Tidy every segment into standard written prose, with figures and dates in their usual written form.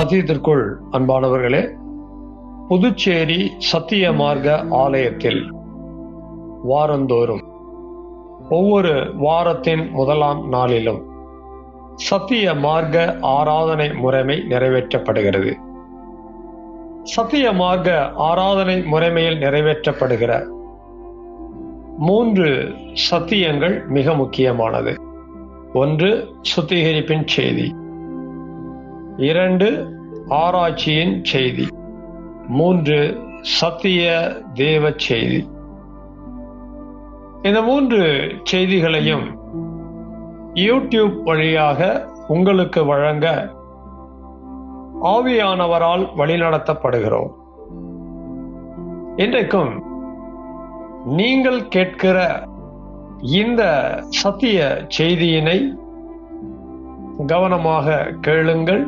சத்தியத்திற்குள் அன்பானவர்களே, புதுச்சேரி சத்திய மார்க்க ஆலயத்தில் வாரந்தோறும் ஒவ்வொரு வாரத்தின் முதலாம் நாளிலும் சத்திய மார்க்க ஆராதனை முறைமை நிறைவேற்றப்படுகிறது. சத்திய மார்க்க ஆராதனை முறைமையில் நிறைவேற்றப்படுகிற 3 சத்தியங்கள் மிக முக்கியமானது. 1, சுத்திகரிப்பின் செய்தி. 2, ஆராய்ச்சியின் செய்தி. 3, சத்திய தேவ செய்தி. இந்த 3 செய்திகளையும் யூடியூப் வழியாக உங்களுக்கு வழங்க ஆவியானவரால் வழிநடத்தப்படுகிறோம். இன்றைக்கும் நீங்கள் கேட்கிற இந்த சத்திய செய்தியினை கவனமாக கேளுங்கள்.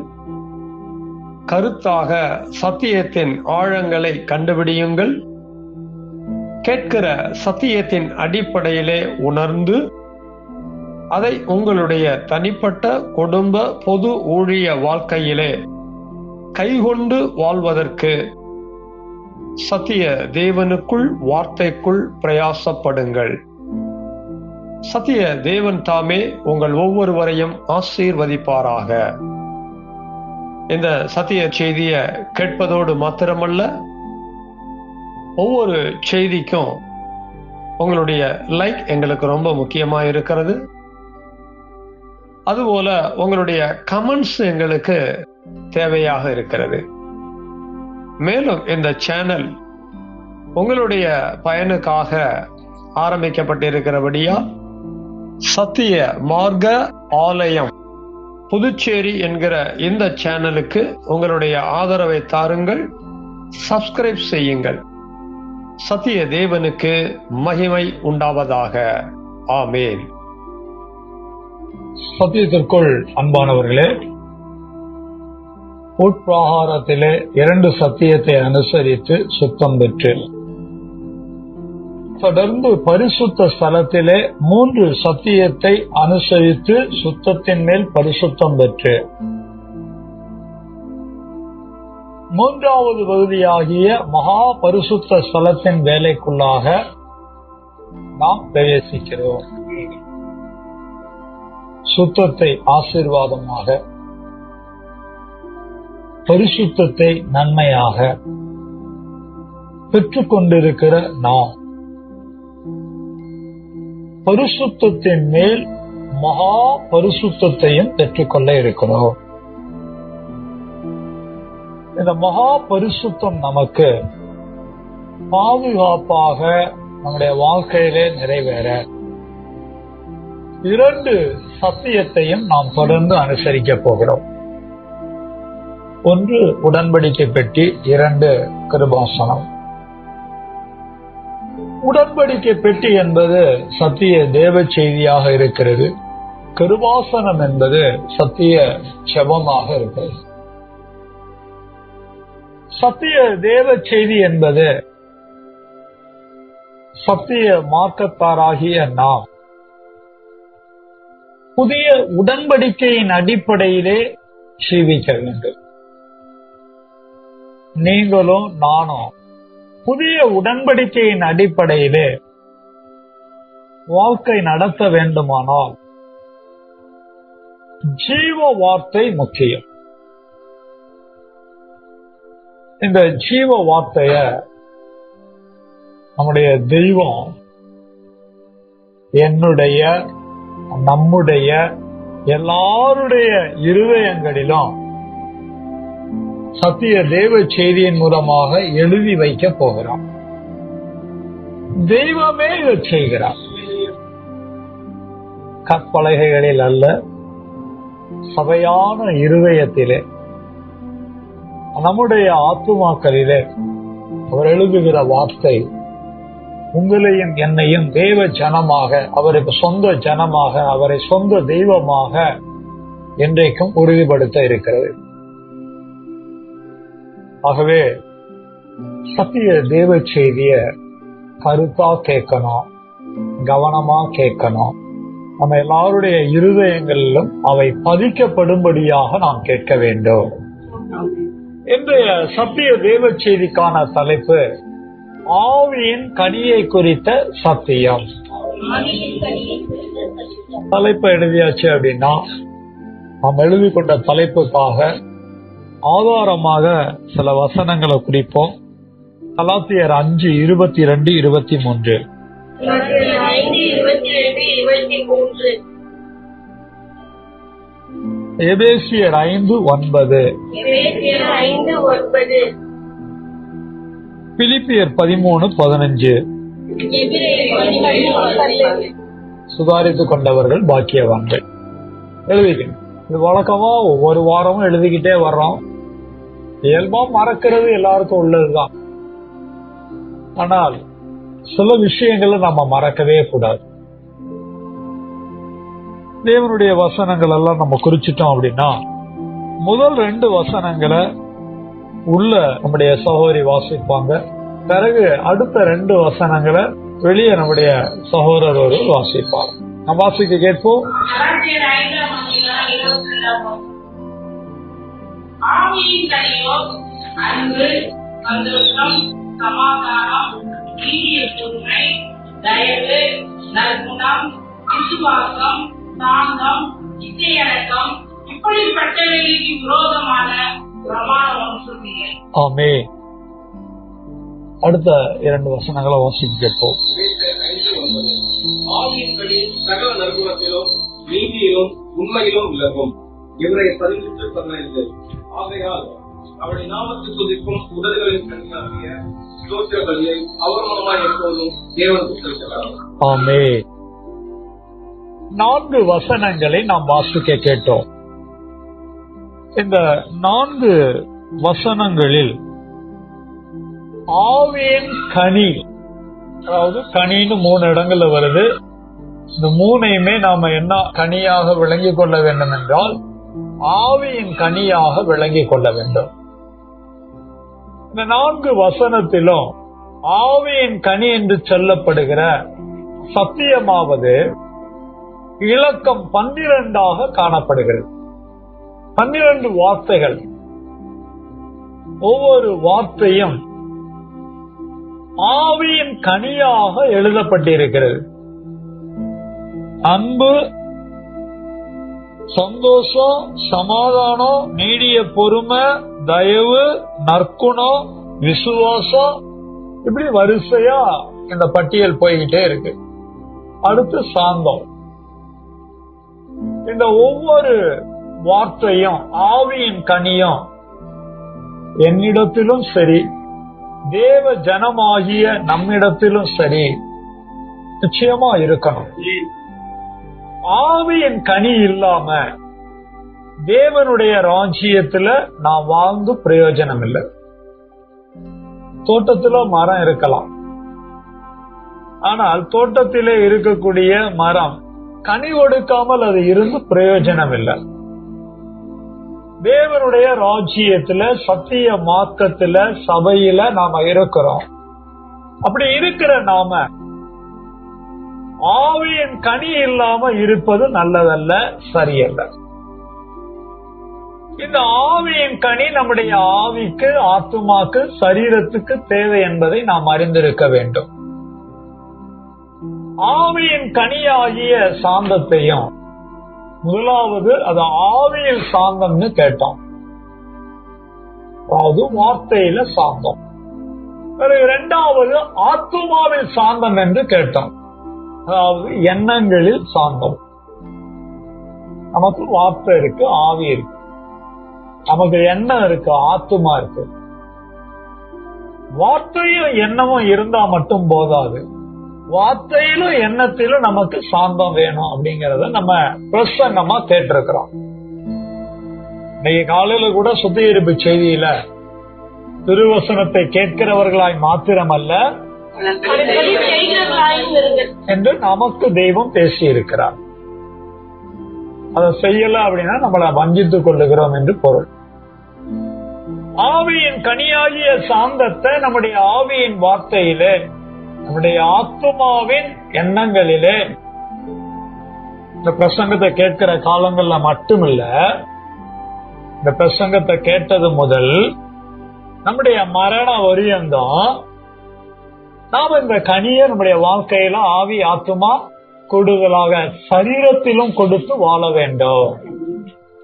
கருத்தாக சத்தியத்தின் ஆழங்களை கண்டுபிடியுங்கள். கேட்கிற சத்தியத்தின் அடிப்படையிலே உணர்ந்து அதை உங்களுடைய தனிப்பட்ட குடும்ப பொது ஊழிய வாழ்க்கையிலே கைகொண்டு வாழ்வதற்கு சத்திய தேவனுக்குள் வார்த்தைக்குள் பிரயாசப்படுங்கள். சத்திய தேவன் தாமே உங்கள் ஒவ்வொருவரையும் ஆசீர்வதிப்பாராக. இந்த சத்திய செய்தியை கேட்பதோடு மாத்திரமல்ல, ஒவ்வொரு செய்திக்கும் உங்களுடைய லைக் எங்களுக்கு ரொம்ப முக்கியமா இருக்கிறது. அதுபோல உங்களுடைய கமெண்ட்ஸ் எங்களுக்கு தேவையாக இருக்கிறது. மேலும் இந்த சேனல் உங்களுடைய பயனுக்காக ஆரம்பிக்கப்பட்டிருக்கிறபடியா சத்திய மார்க்க ஆலயம் புதுச்சேரி என்கிற இந்த சேனலுக்கு உங்களுடைய ஆதரவை தாருங்கள். சப்ஸ்கிரைப் செய்யுங்கள். சத்திய தேவனுக்கு மகிமை உண்டாவதாக. ஆமேன். சத்தியத்திற்குள் அன்பானவர்களே, உட்பிரகாரத்திலே 2 சத்தியத்தை அனுசரித்து சுத்தம் பெற்று, தொடர்ந்து பரிசுத்த ஸ்தலத்திலே 3 சத்தியத்தை அனுசரித்து சுத்தத்தின் மேல் பரிசுத்தம் பெற்று, 3வது பகுதியாகிய மகா பரிசுத்த ஸ்தலத்தின் வேலைக்குள்ளாக நாம் பிரவேசிக்கிறோம். சுத்தத்தை ஆசீர்வாதமாக, பரிசுத்தத்தை நன்மையாக பெற்றுக்கொண்டிருக்கிற நாம் பரிசுத்தத்தின் மேல் மகா பரிசுத்தையும் பெற்றுக்கொள்ள இருக்கிறோம். இந்த மகா பரிசுத்தம் நமக்கு பாதுகாப்பாக நம்முடைய வாழ்க்கையிலே நிறைவேற 2 சத்தியத்தையும் நாம் தொடர்ந்து அனுசரிக்க போகிறோம். 1 உடன்படிக்கை பெட்டி, 2 கிருபாசனம். உடன்படிக்கை பெட்டி என்பது சத்திய தேவ செய்தியாக இருக்கிறது. கிருபாசனம் என்பது சத்திய செபமாக இருக்கிறது. சத்திய தேவ செய்தி என்பது சத்திய மார்க்கத்தாராகிய நாம் புதிய உடன்படிக்கையின் அடிப்படையிலே ஜீவிக்க வேண்டும். நீங்களும் நானும் புதிய உடன்படிக்கையின் அடிப்படையிலே வாழ்க்கை நடத்த வேண்டுமானால் ஜீவ வார்த்தை முக்கியம். இந்த ஜீவ வார்த்தைய நம்முடைய தெய்வம் என்னுடைய நம்முடைய எல்லாருடைய இருதயங்களிலும் சத்திய தேவ செய்தியின் மூலமாக எழுதி வைக்க போகிறார். தெய்வமே இதை செய்கிறார். கற்பலகைகளில் அல்ல, சபையான இருதயத்திலே, நம்முடைய ஆத்துமாக்களிலே அவர் எழுதுகிற வார்த்தை உங்களையும் என்னையும் தேவ ஜனமாக, அவருக்கு சொந்த ஜனமாக, அவரை சொந்த தெய்வமாக என்றைக்கும் உறுதிப்படுத்த இருக்கிறது. ஆகவே சத்திய தேவ செய்திய கருத்தா கேட்கணும், கவனமா கேட்கணும். நம்ம எல்லாருடைய இருதயங்களிலும் அவை பதிக்கப்படும்படியாக நாம் கேட்க வேண்டும். இன்றைய சத்திய தேவ செய்திக்கான தலைப்பு ஆவியின் கனியை குறித்த சத்தியம். தலைப்பு எழுதியாச்சு அப்படின்னா நாம் எழுதி கொண்ட தலைப்புக்காக ஆதாரமாக சில வசனங்களை குறிப்போம். கலாத்தியர் 5:22-23, எபேசியர் 5:9, பிலிப்பியர் 13:15. சுதாரித்துக் கொண்டவர்கள் பாக்கியவான்கள். எழுதிக்கணும். இது வழக்கமா ஒவ்வொரு வாரமும் எழுதிக்கிட்டே வர்றோம். இயல்பா மறக்கிறது எல்லாருக்கும் உள்ளதுதான். ஆனால் சில விஷயங்களை நம்ம மறக்கவே கூடாது. தேவனுடைய வசனங்கள் எல்லாம் நம்ம குறிச்சிட்டோம் அப்படின்னா முதல் 2 வசனங்களை உள்ள நம்முடைய சகோதரி வாசிப்பாங்க. பிறகு அடுத்த 2 வசனங்களை வெளியே நம்முடைய சகோதரர் ஒருவர் வாசிப்பார். நம்ம வாசிக்க கேட்போம். அன்பு, சந்தோஷம், சமாதானம், நீடிய பொறுமை, தயவு, நற்குணம், விசுவாசம், சாந்தம், இச்சையடக்கம், இப்படிப்பட்டவைகளுக்கு விரோதமான பிரமாணம் சொல்லுங்க. ஆமென். அடுத்த 2 வசனங்களை வாசிக்க கேட்போம். ஆவியின்படி சகல நற்குணத்திலும் நீதியிலும் உண்மையிலும் விளங்கும். இவரை 18:15. ஆகையால் அவருடைய நாமத்தை துதிக்கும் உதடுகளின் கனியாகிய ஸ்தோத்திர பலியை அவர் மூலமாய் எப்போதும் தேவனுக்கு செலுத்தலாம். ஆமென். 4 வசனங்களை நாம் வாசிக்க கேட்டோம். இந்த 4 வசனங்களில் ஆவியின் கனி, அதாவது கனின்னு 3 இடங்கள்ல வருது. இந்த 3ஐயுமே நாம என்ன கனியாக விளங்கிக் கொள்ள வேண்டும் என்றால் ஆவியின் கனியாக விளங்கிக் கொள்ள வேண்டும். இந்த 4 வசனத்திலும் ஆவியின் கனி என்று சொல்லப்படுகிற சத்தியமாவது இலக்கம் 12ஆக காணப்படுகிறது. 12 வார்த்தைகள். ஒவ்வொரு வார்த்தையும் ஆவியின் கனியாக எழுதப்பட்டிருக்கிறது. அன்பு, சந்தோஷம், சமாதானம், நீடிய பொறுமை, தயவு, நற்குணம், விசுவாசம், இப்படி வரிசையா இந்த பட்டியல் போய்கிட்டே இருக்கு. அடுத்து சாந்தம். இந்த ஒவ்வொரு வார்த்தையும் ஆவியின் கனியும் என்னிடத்திலும் சரி, தேவ ஜனமாகிய நம்மிடத்திலும் சரி நிச்சயமா இருக்கணும். ஆவியின் கனி இல்லாம தேவனுடைய ராஜ்யத்துல நான் வாழ்ந்து பிரயோஜனம் இல்லை. தோட்டத்துல மரம் இருக்கலாம், ஆனால் தோட்டத்திலே இருக்கக்கூடிய மரம் கனி கொடுக்காமல் அது இருந்து பிரயோஜனம் இல்லை. தேவனுடைய ராஜ்யத்துல சத்திய மார்க்கத்துல சபையில நாம இருக்கிறோம். அப்படி இருக்கிற நாம ஆவியின் கனி இல்லாம இருப்பது நல்லதல்ல, சரியல்ல. இந்த ஆவியின் கனி நம்முடைய ஆவிக்கு, ஆத்துமாக்கு, சரீரத்துக்கு தேவை என்பதை நாம் அறிந்திருக்க வேண்டும். ஆவியின் கனியாகிய சாந்தத்தையும் முதலாவது அது ஆவியில் சாந்தம்னு கேட்டோம், அதாவது வார்த்தையில சாந்தம். இரண்டாவது ஆத்துமாவில் சாந்தம் என்று கேட்டோம், அதாவது எண்ணங்களில் சாந்தம். நமக்கு வார்த்தை இருக்கு, ஆவி இருக்கு, நமக்கு எண்ணம் இருக்கு, ஆத்துமா இருக்கு. வார்த்தையும் எண்ணமும் இருந்தா மட்டும் போதாது, வார்த்தையிலும் எண்ணத்திலும் நமக்கு சாந்தம் வேணும் அப்படிங்கறத நம்ம பிரசங்கமா கேட்டிருக்கிறோம். இன்னைக்கு காலையில கூட சுத்திகரிப்பு செய்தியில திருவசனத்தை கேட்கிறவர்களாய் மாத்திரமல்ல என்று நமக்கு தெய்வம் பேசி இருக்கிறார். அதை செய்யல அப்படின்னா நம்மளை வஞ்சித்துக் கொள்ளுகிறோம் என்று பொருள். ஆவியின் கனியாகிய சாந்தத்தை நம்முடைய ஆவியின் வார்த்தையிலே, நம்முடைய ஆத்துமாவின் எண்ணங்களிலே, இந்த பிரசங்கத்தை கேட்கிற காலங்கள்ல மட்டுமில்ல, இந்த பிரசங்கத்தை கேட்டது முதல் நம்முடைய மரண வரியந்தம் நாம் இந்த கனியை நம்முடைய வாழ்க்கையில ஆவி ஆத்துமா கூடுதலாக சரீரத்திலும் கொடுத்து வாழ வேண்டும்.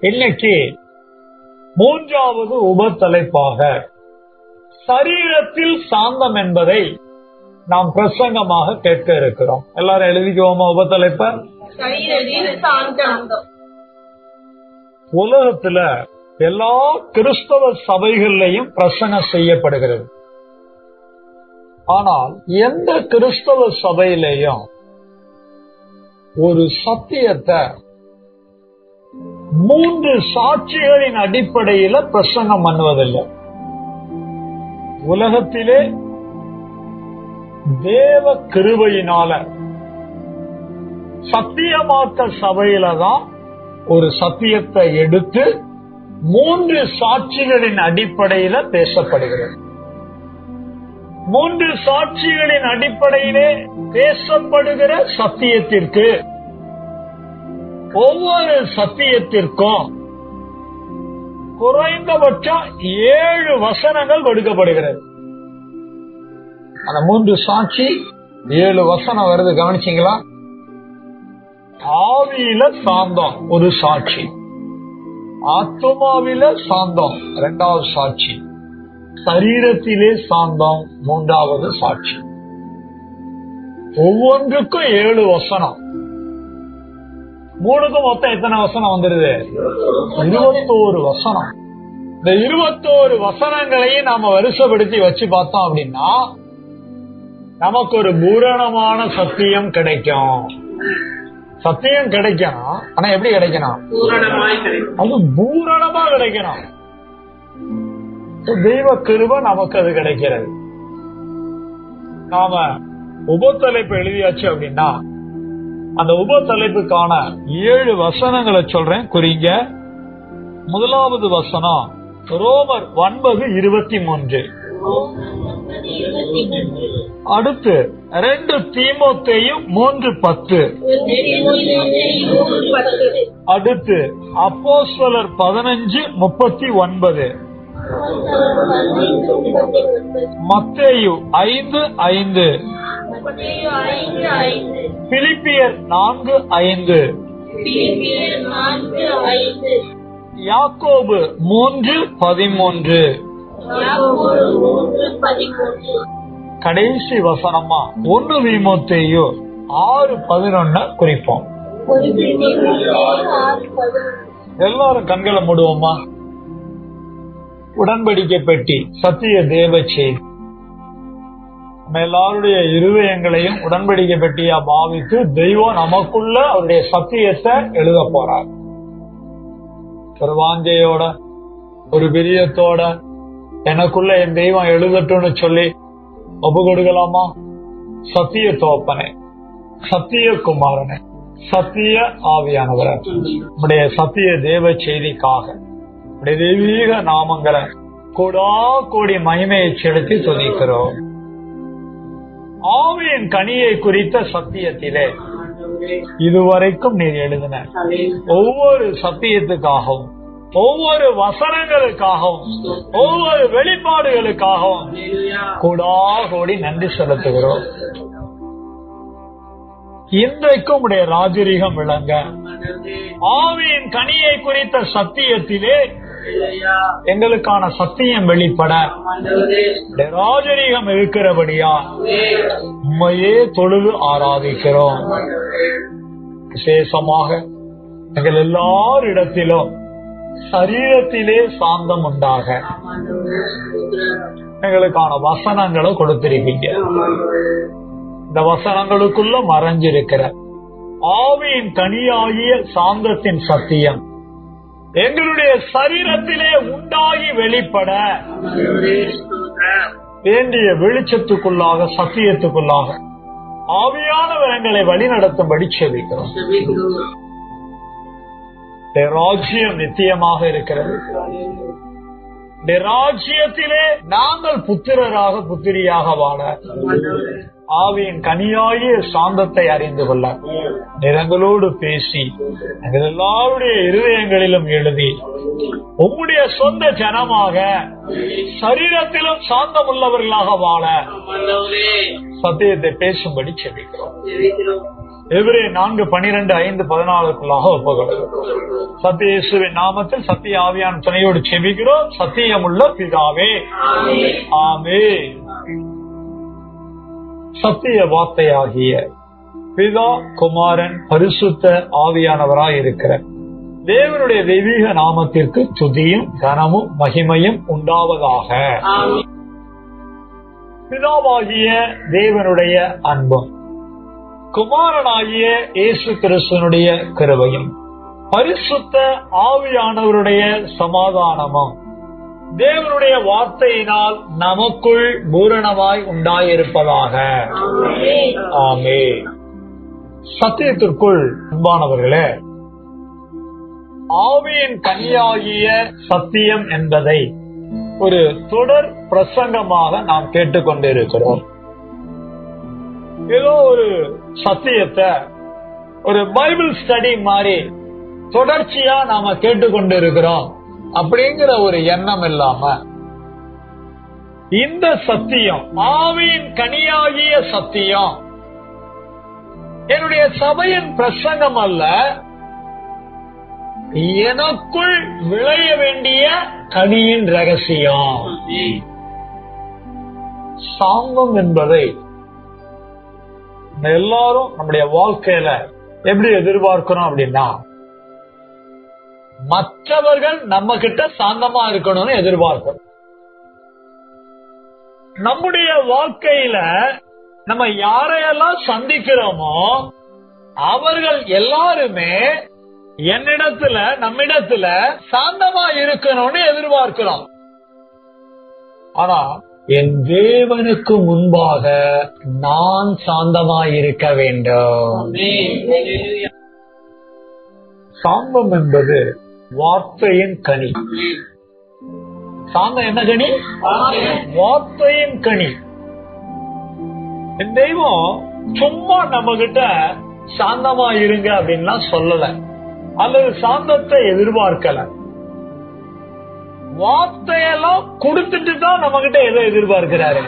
இன்னைக்கு 3வது உபத்தலைப்பாக சரீரத்தில் சாந்தம் என்பதை நாம் பிரசங்கமாக கேட்க இருக்கிறோம். எல்லாரும் எழுதிக்குவோமா உபத்தலைப்ப? உலகத்துல எல்லா கிறிஸ்தவ சபைகள்லையும் பிரசங்கம் செய்யப்படுகிறது. ஆனால் எந்த கிறிஸ்தவ சபையிலையும் ஒரு சத்தியத்தை 3 சாட்சிகளின் அடிப்படையில பிரசங்கம் பண்ணுவதில்லை. உலகத்திலே தேவ கிருபையினால சத்தியமாக்க சபையில தான் ஒரு சத்தியத்தை எடுத்து 3 சாட்சிகளின் அடிப்படையில பேசப்படுகிறது. 3 சாட்சிகளின் அடிப்படையிலே பேசப்படுகிற சத்தியத்திற்கு ஒவ்வொரு சத்தியத்திற்கும் குறைந்தபட்சம் 7 வசனங்கள் கொடுக்கப்படுகிறது. அந்த 3 சாட்சி 7 வசனம் வருது, கவனிச்சீங்களா? ஆவியில சாந்தம் ஒரு சாட்சி, ஆத்துமாவில சாந்தம் 2வது சாட்சி, சரீரத்திலே சாந்தம் 3வது சாட்சி. ஒவ்வொன்றுக்கும் 7 வசனம். 3க்கும் மொத்தம் எத்தனை வசனம் வந்துருது? 21 வசனம். இந்த 21 வசனங்களையும் நாம வரிசைப்படுத்தி வச்சு பார்த்தோம் அப்படின்னா நமக்கு ஒரு பூரணமான சத்தியம் கிடைக்கும். சத்தியம் கிடைக்கணும், ஆனா எப்படி கிடைக்கணும்? அது பூரணமா கிடைக்கணும். தெய்வ கிருபை நமக்கு அது கிடைக்கிறது. நாம உபத்தலைப்பு எழுதியாச்சு அப்படின்னா அந்த உபத்தலைப்புக்கான 7 வசனங்களை சொல்றேன், குறிங்க. 1வது வசனம் ரோமர் 9:23. அடுத்து 2 தீமோத்தேயும் 3:10. அடுத்து அப்போஸ்தலர் 15:39. மத்தேயு 5:5. பிலிப்பியர் 4:5. யாக்கோபு 3:13. கடைசி வசனமா 1 தீமோத்தேயு 6:11 குறிப்போம். எல்லாரும் கண்களை மூடுவோமா? உடன்படிக்கை பெட்டி சத்திய தேவ செய்தி நம்ம எல்லாருடைய இருதயங்களையும் உடன்படிக்கை பெட்டியா பாவித்து தெய்வம் நமக்குள்ள அவருடைய சத்தியத்தை எழுத போறார். ஒரு வாஞ்சையோட ஒரு பிரியத்தோட எனக்குள்ள என் தெய்வம் எழுதட்டும்னு சொல்லி ஒப்பு கொடுக்கலாமா? சத்திய தோப்பனே, சத்திய குமாரனே, சத்திய ஆவியானவரே, நம்முடைய சத்திய தேவ செய்திக்காக நம்முடைய தெய்வீக நாமங்களை கோடா கோடி மகிமையை செலுத்தி துதிக்கிறோம். ஆவியின் கனியை குறித்த சத்தியத்திலே இதுவரைக்கும் நீர் எழுதின ஒவ்வொரு சத்தியத்துக்காகவும் ஒவ்வொரு வசனங்களுக்காகவும் ஒவ்வொரு வெளிப்பாடுகளுக்காகவும் கோடா கோடி நன்றி செலுத்துகிறோம். இன்றைக்கும் உடைய ராஜரீகம் விளங்க ஆவியின் கனியை குறித்த சத்தியத்திலே எங்களுக்கான சத்தியம் வெளிப்பட ராஜரீகம் இருக்கிறபடியா உண்மையே தொழுது ஆராதிக்கிறோம். விசேஷமாக எங்கள் எல்லாரிடத்திலும் சரீரத்திலே சாந்தம் உண்டாக எங்களுக்கான வசனங்களை கொடுத்திருக்கீங்க. இந்த வசனங்களுக்குள்ள மறைஞ்சிருக்கிற ஆவியின் கனியாகிய சாந்தத்தின் சத்தியம் எங்களுடைய சரீரத்திலே உண்டாகி வெளிப்பட வேண்டிய வெளிச்சத்துக்குள்ளாக சத்தியத்துக்குள்ளாக ஆவியானவர் எங்களை வழிநடத்தும்படி செபிக்கிறோம். ராஜ்யம் நித்தியமாக இருக்கிறது. ராஜ்யத்திலே நாங்கள் புத்திரராக புத்திரியாக வாழ ஆவியின் கனியாகிய சாந்தத்தை அறிந்து கொள்ள நிறங்களோடு பேசி எங்கள் எல்லாருடைய இருதயங்களிலும் எழுதி உம்முடைய சொந்த ஜனமாக சரீரத்திலும் சாந்தம் உள்ளவர்களாக வாழ சத்தியத்தை பேசும்படி செபிக்கிறோம். எபிரேயர் 4:12-5-14 ஒப்புக்கொள்கிறோம். சத்திய இயேசுவின் நாமத்தில் சத்திய ஆவியான துணையோடு செபிக்கிறோம். சத்தியமுள்ள பிதாவே, ஆமென். சத்திய வார்த்தையாகிய பிதா, குமாரன், பரிசுத்த ஆவியானவராய் இருக்கிற தேவனுடைய தெய்வீக நாமத்திற்கு துதியும் கனமும் மகிமையும் உண்டாவதாக. பிதாவாகிய தேவனுடைய அன்பும் குமாரனாகிய இயேசு கிறிஸ்துவனுடைய கிருபையும் பரிசுத்த ஆவியானவருடைய சமாதானமும் தேவனுடைய வார்த்தையினால் நமக்குள் பூரணமாய் உண்டாயிருப்பதாக. ஆமென். சத்தியத்திற்குள் அன்பானவர்களே, ஆவியின் கனியாகிய சத்தியம் என்பதை ஒரு தொடர் பிரசங்கமாக நாம் கேட்டுக்கொண்டிருக்கிறோம். ஏதோ ஒரு சத்தியத்தை ஒரு பைபிள் ஸ்டடி மாதிரி தொடர்ச்சியா நாம கேட்டுக்கொண்டிருக்கிறோம் அப்படிங்கிற ஒரு எண்ணம் இல்லாம, இந்த சத்தியம், ஆவியின் கனியாகிய சத்தியம், என்னுடைய சபையின் பிரசங்கம் அல்ல, எனக்குள் விளைய வேண்டிய கனியின் ரகசியம். சாந்தம் என்பதை எல்லாரும் நம்முடைய வாழ்க்கையில எப்படி எதிர்பார்க்கிறோம் அப்படின்னா, மற்றவர்கள் நம்ம கிட்ட சாந்தமா இருக்கணும்னு எதிர்பார்க்கிறோம். நம்முடைய வாழ்க்கையில நம்ம யாரையெல்லாம் சந்திக்கிறோமோ அவர்கள் எல்லாருமே நம்மிடத்துல சாந்தமா இருக்கணும்னு எதிர்பார்க்கிறோம். ஆனா என் தேவனுக்கு முன்பாக நான் சாந்தமா இருக்க வேண்டும். சாந்தம் என்பது வார்த்தையின் கனி. சாந்தம் என்ன கனி? வார்த்தையின் கனி. என் தெய்வம் சும்மா நம்ம கிட்ட சாந்தமா இருங்க அப்படின்னா சொல்லல, அல்லது சாந்தத்தை எதிர்பார்க்கல. வார்த்தையெல்லாம் கொடுத்துட்டு தான் நம்ம கிட்ட எதை எதிர்பார்க்கிறாரு?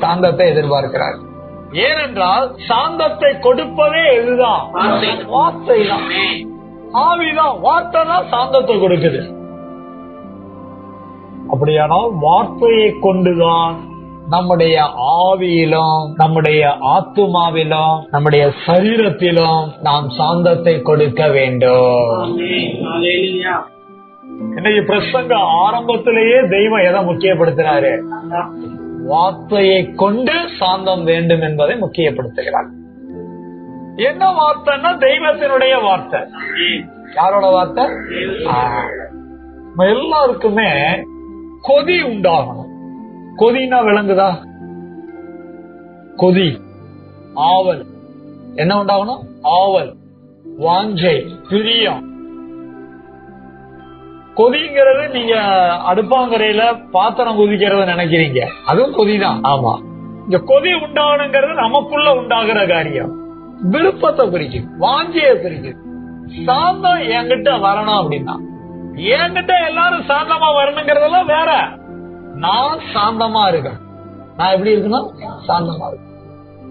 சாந்தத்தை எதிர்பார்க்கிறாரு. ஏனென்றால் சாந்தத்தை கொடுப்பதே எதுதான்? வார்த்தை தான், ஆவிதான். வார்த்தை தான் சாந்தத்தை கொடுக்குது. அப்படியானால் வார்த்தையை கொண்டுதான் நம்முடைய ஆவியிலும் நம்முடைய ஆத்துமாவிலும் நம்முடைய சரீரத்திலும் நாம் சாந்தத்தை கொடுக்க வேண்டும். இன்னைக்கு பிரசங்க ஆரம்பத்திலேயே தெய்வம் எதை முக்கியப்படுத்துறாரு? வார்த்தையை கொண்டு சாந்தம் வேண்டும் என்பதை முக்கியப்படுத்துகிறார். என்ன வார்த்தைன்னா தெய்வத்தினுடைய வார்த்தை. யாரோட வார்த்தை? எல்லாருக்குமே கொதி உண்டாகணும். கொதினா விளங்குதா? கொதி, ஆவல். என்ன உண்டாகணும்? ஆவல், வாஞ்சை, பிரியம். கொதிங்கிறது நீங்க அடுப்பாங்கரையில பாத்திரம் கொதிக்கிறத நினைக்கிறீங்க, அதுவும் கொதிதான். ஆமா, இந்த கொதி உண்டாகணுங்கிறது நமக்குள்ள உண்டாகிற காரியம். விருப்பத்தை குறிக்கும், வாஞ்சியை குறிக்கும். சாந்தம் என்கிட்ட வரணும் அப்படின்னா, என்கிட்ட எல்லாரும் சாந்தமா வரணுங்கிறதெல்லாம் வேற. நான் சாந்தமா இருக்கேன். நான் எப்படி இருக்கணும்? சாந்தமா இருக்கேன்.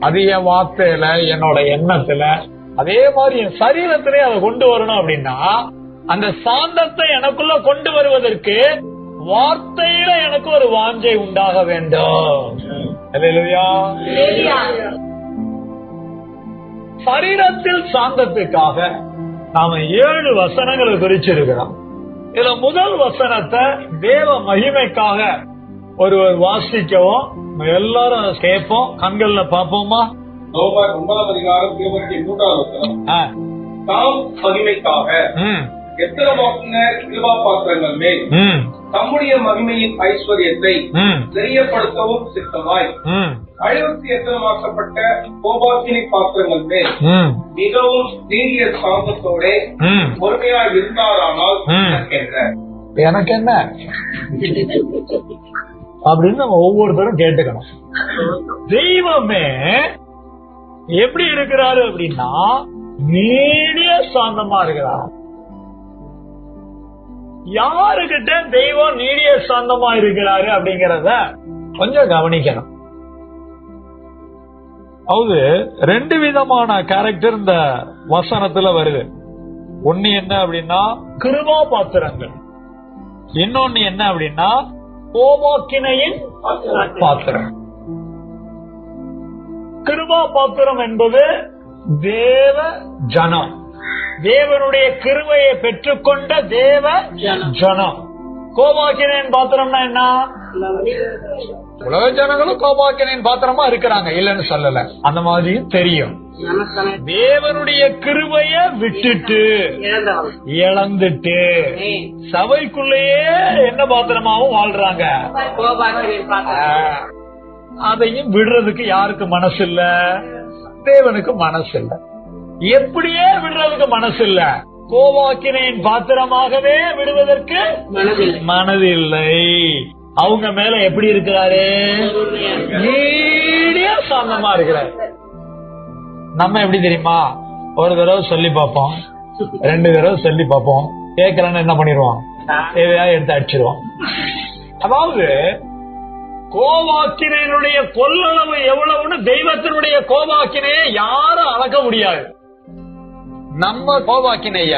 அது என் வார்த்தையில, என்னோட எண்ணத்துல, அதே மாதிரி என் சரீரத்திலே அதை கொண்டு வரணும். அப்படின்னா அந்த சாந்தத்தை எனக்குள்ள கொண்டு வருவதற்கு வார்த்தையில எனக்கு ஒரு வாஞ்சை உண்டாக வேண்டும். அல்லேலூயா. சரீரத்தில் சாந்தத்துக்காக நாம 7 வசனங்களை குறிச்சிருக்கிறோம். இதுல முதல் வசனத்தை தேவ மகிமைக்காக ஒருவர் வாசிக்கவும் எல்லாரும் கேட்போம், கண்கள்ல பாப்போமா? 9ஆம் அதிகாரம் 23ஆம் வசனம். தாம் மகிமைக்காக எத்தனமாக்குன கிருபா பாத்திரங்கள் மேல் தம்முடைய மகிமையின் ஐஸ்வர்யத்தை தெரியப்படுத்தவும் சித்தமாய் அழிவுக்கு எத்தனமாக்கப்பட்ட கோபாக்கினி பாத்திரங்கள் மேல் மிகவும் நீடிய சாந்தத்தோட பொறுமையாக இருந்தாரானால் எனக்கு என்ன அப்படின்னு நம்ம ஒவ்வொருத்தரும் கேட்டுக்கணும். தெய்வமே எப்படி இருக்கிறாரு அப்படின்னா நீடிய சாந்தமா இருக்கிறார். யாருகிட்ட தெய்வம் நீடிய சாந்தமா இருக்கிறாரு அப்படிங்கறத கொஞ்சம் கவனிக்கணும். அதாவது 2 விதமான கேரக்டர் இந்த வசனத்துல வருது. ஒண்ணு என்ன அப்படின்னா கிருபா பாத்திரங்கள், இன்னொன்னு என்ன அப்படின்னா கோபாக்கினையின் பாத்திரம். கிருபா பாத்திரம் என்பது தேவ ஜனம், தேவனுடைய கிருபையை பெற்றுக்கொண்ட தேவ ஜனம். கோபாக்கினையின் பாத்திரம்னா என்ன? உலக ஜனங்களும் கோபாக்கினையின் பாத்திரமா இருக்கிறாங்க, இல்லன்னு சொல்லல, அந்த மாதிரியும் தெரியும். தேவனுடைய கிருபைய விட்டுட்டு இழந்துட்டு சபைக்குள்ளேயே என்ன பாத்திரமாவும் வாழ்றாங்க. அதையும் விடுறதுக்கு யாருக்கு மனசு இல்ல? தேவனுக்கு மனசு இல்ல. எப்படியே விடுறதுக்கு மனசு இல்ல, கோபாக்கினையின் பாத்திரமாகவே விடுவதற்கு மனதில்லை. அவங்க மேல எப்படி இருக்கிறாரு? நீடிய சாந்தமா இருக்கிறாரு. நம்ம எப்படி தெரியுமா? ஒரு தடவை சொல்லி பார்ப்போம், 2 தடவை சொல்லி பார்ப்போம், கேட்கலன்னு என்ன பண்ணிடுவோம்? தேவையா எடுத்து அடிச்சிருவோம். அதாவது கோபாக்கினையினுடைய கொள்ளளவு எவ்வளவுன்னு தெய்வத்தினுடைய கோபாக்கினையை யாரும் அளக்க முடியாது. நம்ம கோபாக்கினைய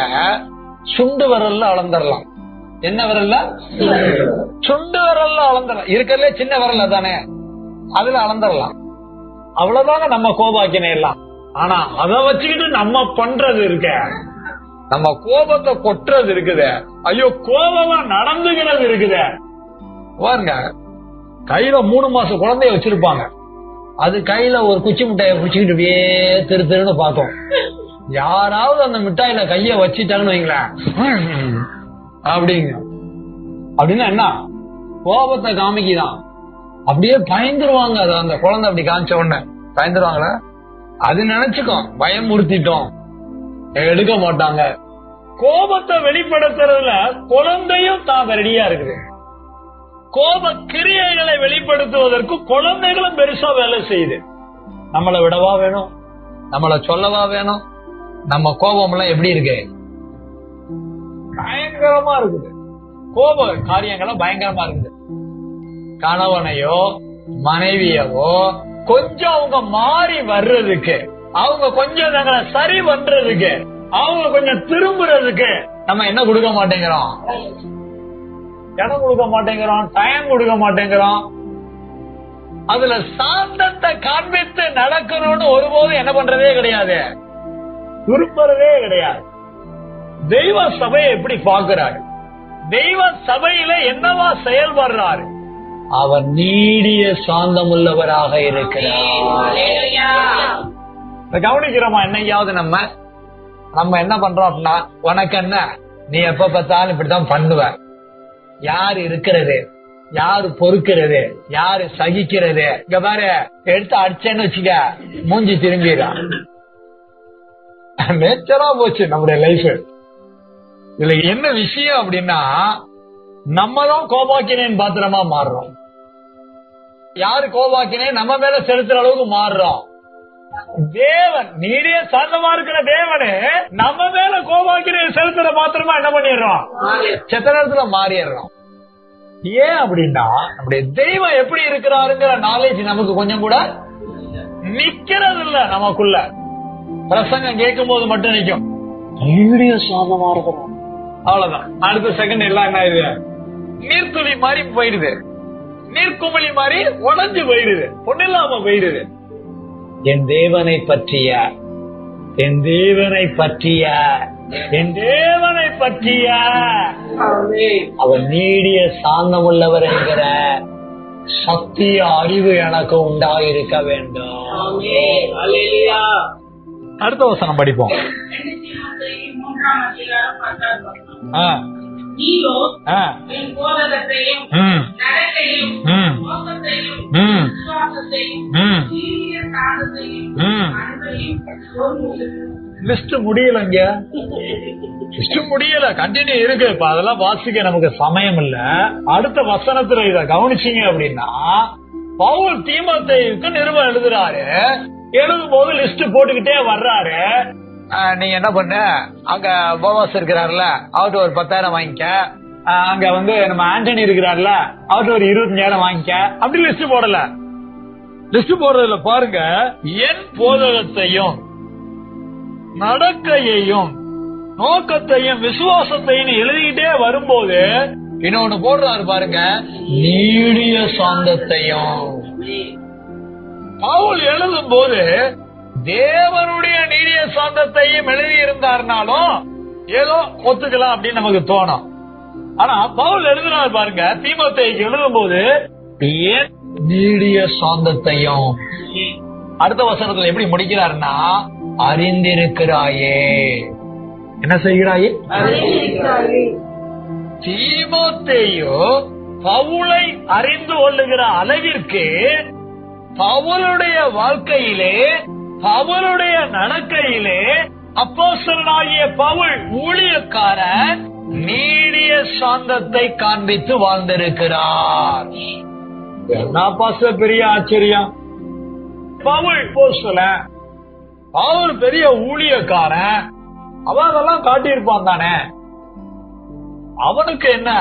சுண்டு விரல்ல அளந்துடலாம். என்ன விரல்ல? சுண்டு விரல்ல அளந்துடலாம். இருக்கிறதுல சின்ன விரல்ல தானே, அதுல அளந்துடலாம். அவ்வளவுதாங்க நம்ம கோபாக்கினை எல்லாம். ஆனா அதை வச்சுக்கிட்டு நம்ம பண்றது இருக்க, நம்ம கோபத்தை கொட்டுறது இருக்குது, ஐயோ கோபமா நடந்துகிறது இருக்குது. பாருங்க, கையில 3 மாச குழந்தைய வச்சிருப்பாங்க, அது கையில ஒரு குச்சி மிட்டாயை குச்சிக்கிட்டு அப்படியே திரு திருன்னு பார்த்தோம். யாராவது அந்த மிட்டாயில கைய வச்சிட்டாங்கன்னு வைங்களேன், அப்படின்னா என்ன? கோபத்தை காமிக்குதான். அப்படியே பயந்துருவாங்க. அது அந்த குழந்தை அப்படி காமிச்ச உடனே பயந்துருவாங்களே, அது நினைச்சுக்கோ பயமுறுத்திட்டோம், எடுக்க மாட்டாங்க. கோபத்தை வெளிப்படுத்துறதுல குழந்தையும் தான் ரெடியா இருக்குது. கோப கிரியைகளை வெளிப்படுத்துவதற்கு குழந்தைகளும் பெருசா வேலை செய்யுது. நம்மளை விடவா வேணும்? நம்மளை சொல்லவா வேணும்? நம்ம கோபம் எல்லாம் எப்படி இருக்கு? பயங்கரமா இருக்குது. கோப காரியங்களும் பயங்கரமா இருக்குது. கணவனையோ மனைவியவோ கொஞ்சம் அவங்க மாறி வர்றதுக்கு, அவங்க கொஞ்சம் தங்களை சரி பண்றதுக்கு, அவங்க கொஞ்சம் திரும்புறதுக்கு நம்ம என்ன கொடுக்க மாட்டேங்கிறோம்? இடம் கொடுக்க மாட்டேங்கிறோம், டைம் கொடுக்க மாட்டேங்கிறோம். அதுல சாந்தத்தை காண்பித்து நடக்கணும்னு ஒருபோதும் என்ன பண்றதே கிடையாது, திரும்புறதே கிடையாது. தெய்வ சபையை எப்படி பார்க்கிறாரு? தெய்வ சபையில என்னவா செயல்படுறாரு? அவர் நீடிய சாந்தம் உள்ளவராக இருக்கிறார். கவனிக்கிறோமா? என்னையாவது நம்ம என்ன பண்றோம் அப்படின்னா, உனக்கு என்ன, நீ எப்ப பார்த்தாலும் இப்படித்தான் பண்ணுவ, யாரு இருக்கிறது, யாரு பொறுக்கிறது, யாரு சகிக்கிறது, இங்க பாரு எடுத்து அடிச்சேன்னு வச்சுக்க மூஞ்சி திரும்பிடுறான். நேச்சரா போச்சு நம்முடைய லைஃப். இதுல என்ன விஷயம் அப்படின்னா, நம்ம தான் கோபாக்கினேன் பாத்திரமா மாறுறோம். யாரு கோபாக்கினே நம்ம மேல செலுத்துற அளவுக்கு மாறுறோம். தேவன் நீடிய சாந்தமா இருக்கிற தேவனே நம்ம மேல கோபாக்கினே செலுத்துற பாத்திரமா என்ன பண்ணிடுறோம்? செத்த நேரத்துல மாறிடுறோம். ஏன் அப்படின்னா, நம்முடைய தெய்வம் எப்படி இருக்கிறாருங்கிற நாலேஜ் நமக்கு கொஞ்சம் கூட நிக்கிறது இல்ல. நமக்குள்ள பிரசங்கம் கேட்கும் போது மட்டும் நிக்கும், நீடிய சாந்தமா இருக்கிறோம், அவ்வளவுதான். அடுத்த செகண்ட் எல்லாம் என்ன ஆயிடுது? நீர்த்துளி மாதிரி போயிடுது, நீர்க்குமிழி மாதிரி உடஞ்சு போயிடுது, ஒன்னில்லாம போயிடுது. என் தேவனை பற்றிய அவர் நீடிய சாந்தம் உள்ளவர் என்கிற சக்திய அறிவு எனக்கு உண்டாயிருக்க வேண்டும். அடுத்த வசனம் படிப்போம். நீயோ என் போதகத்தையும் நடக்கையும் நோக்கத்தையும் விசுவாசத்தையும் சீரிய சாந்தத்தையும் அன்பையும் லிஸ்ட் முடியலங்க, லிஸ்ட் முடியல, கண்டினியூ இருக்கு. இப்ப அதெல்லாம் வாசிக்க நமக்கு சமயம் இல்ல. அடுத்த வசனத்துல இத கவனிச்சீங்க அப்படின்னா, பவுல் தீமோத்தேயுக்கு நிருபம் எழுதுறாரு. எழுதும் போது லிஸ்ட் போட்டுக்கிட்டே வர்றாரு. நீங்க என்ன பண்ண, அங்க போவாஸ் இருக்கிறாருல, அவர்கிட்ட ஒரு 10,000 வாங்கிக்க, அங்க வந்து நம்ம ஆண்டனி இருக்கிறார்ல, அவர்கிட்ட ஒரு 25,000 வாங்கிக்க, அப்படி லிஸ்ட் போடல. லிஸ்ட் போடுறதுல பாருங்க, என் போதகத்தையும் நடக்கையையும் நோக்கத்தையும் விசுவாசத்தையும் எழுதிக்கிட்டே வரும்போது இன்னொன்னு போடுறாரு பாருங்க, நீடிய சாந்தத்தையும். பவுல் எழுதும் போது தேவனுடைய நீடிய சாந்தத்தையும் எழுதி இருந்தாருனாலும் ஏதோ ஒத்துக்கலாம் அப்படின்னு நமக்கு தோணும். ஆனா பவுல் எழுதினார் பாருங்க, தீமோத்தேயுக்கு எழுதும் போது ஏன் நீடிய சாந்தத்தையும். அடுத்த வசனத்துல எப்படி முடிக்கிறாருன்னா, அறிந்திருக்கிறாயே. என்ன செய்கிறாயே? தீமோத்தேயு பவுலை அறிந்து கொள்ளுகிற அளவிற்கு பவுலுடைய வாழ்க்கையிலே, பவுலுடைய நடக்கையிலே அப்போஸ்தலனாகிய பவுல் ஊழியக்காரன் நீடிய சாந்தத்தை காண்பித்து வாழ்ந்திருக்கிறார். என்ன பாஸ்டர் பெரிய ஆச்சரியம்! பவுல் அப்போஸ்தலன், பவுல் பெரிய ஊழியக்காரன், அவன் அதெல்லாம் காட்டியிருப்பான் தானே. அவனுக்கு என்ன,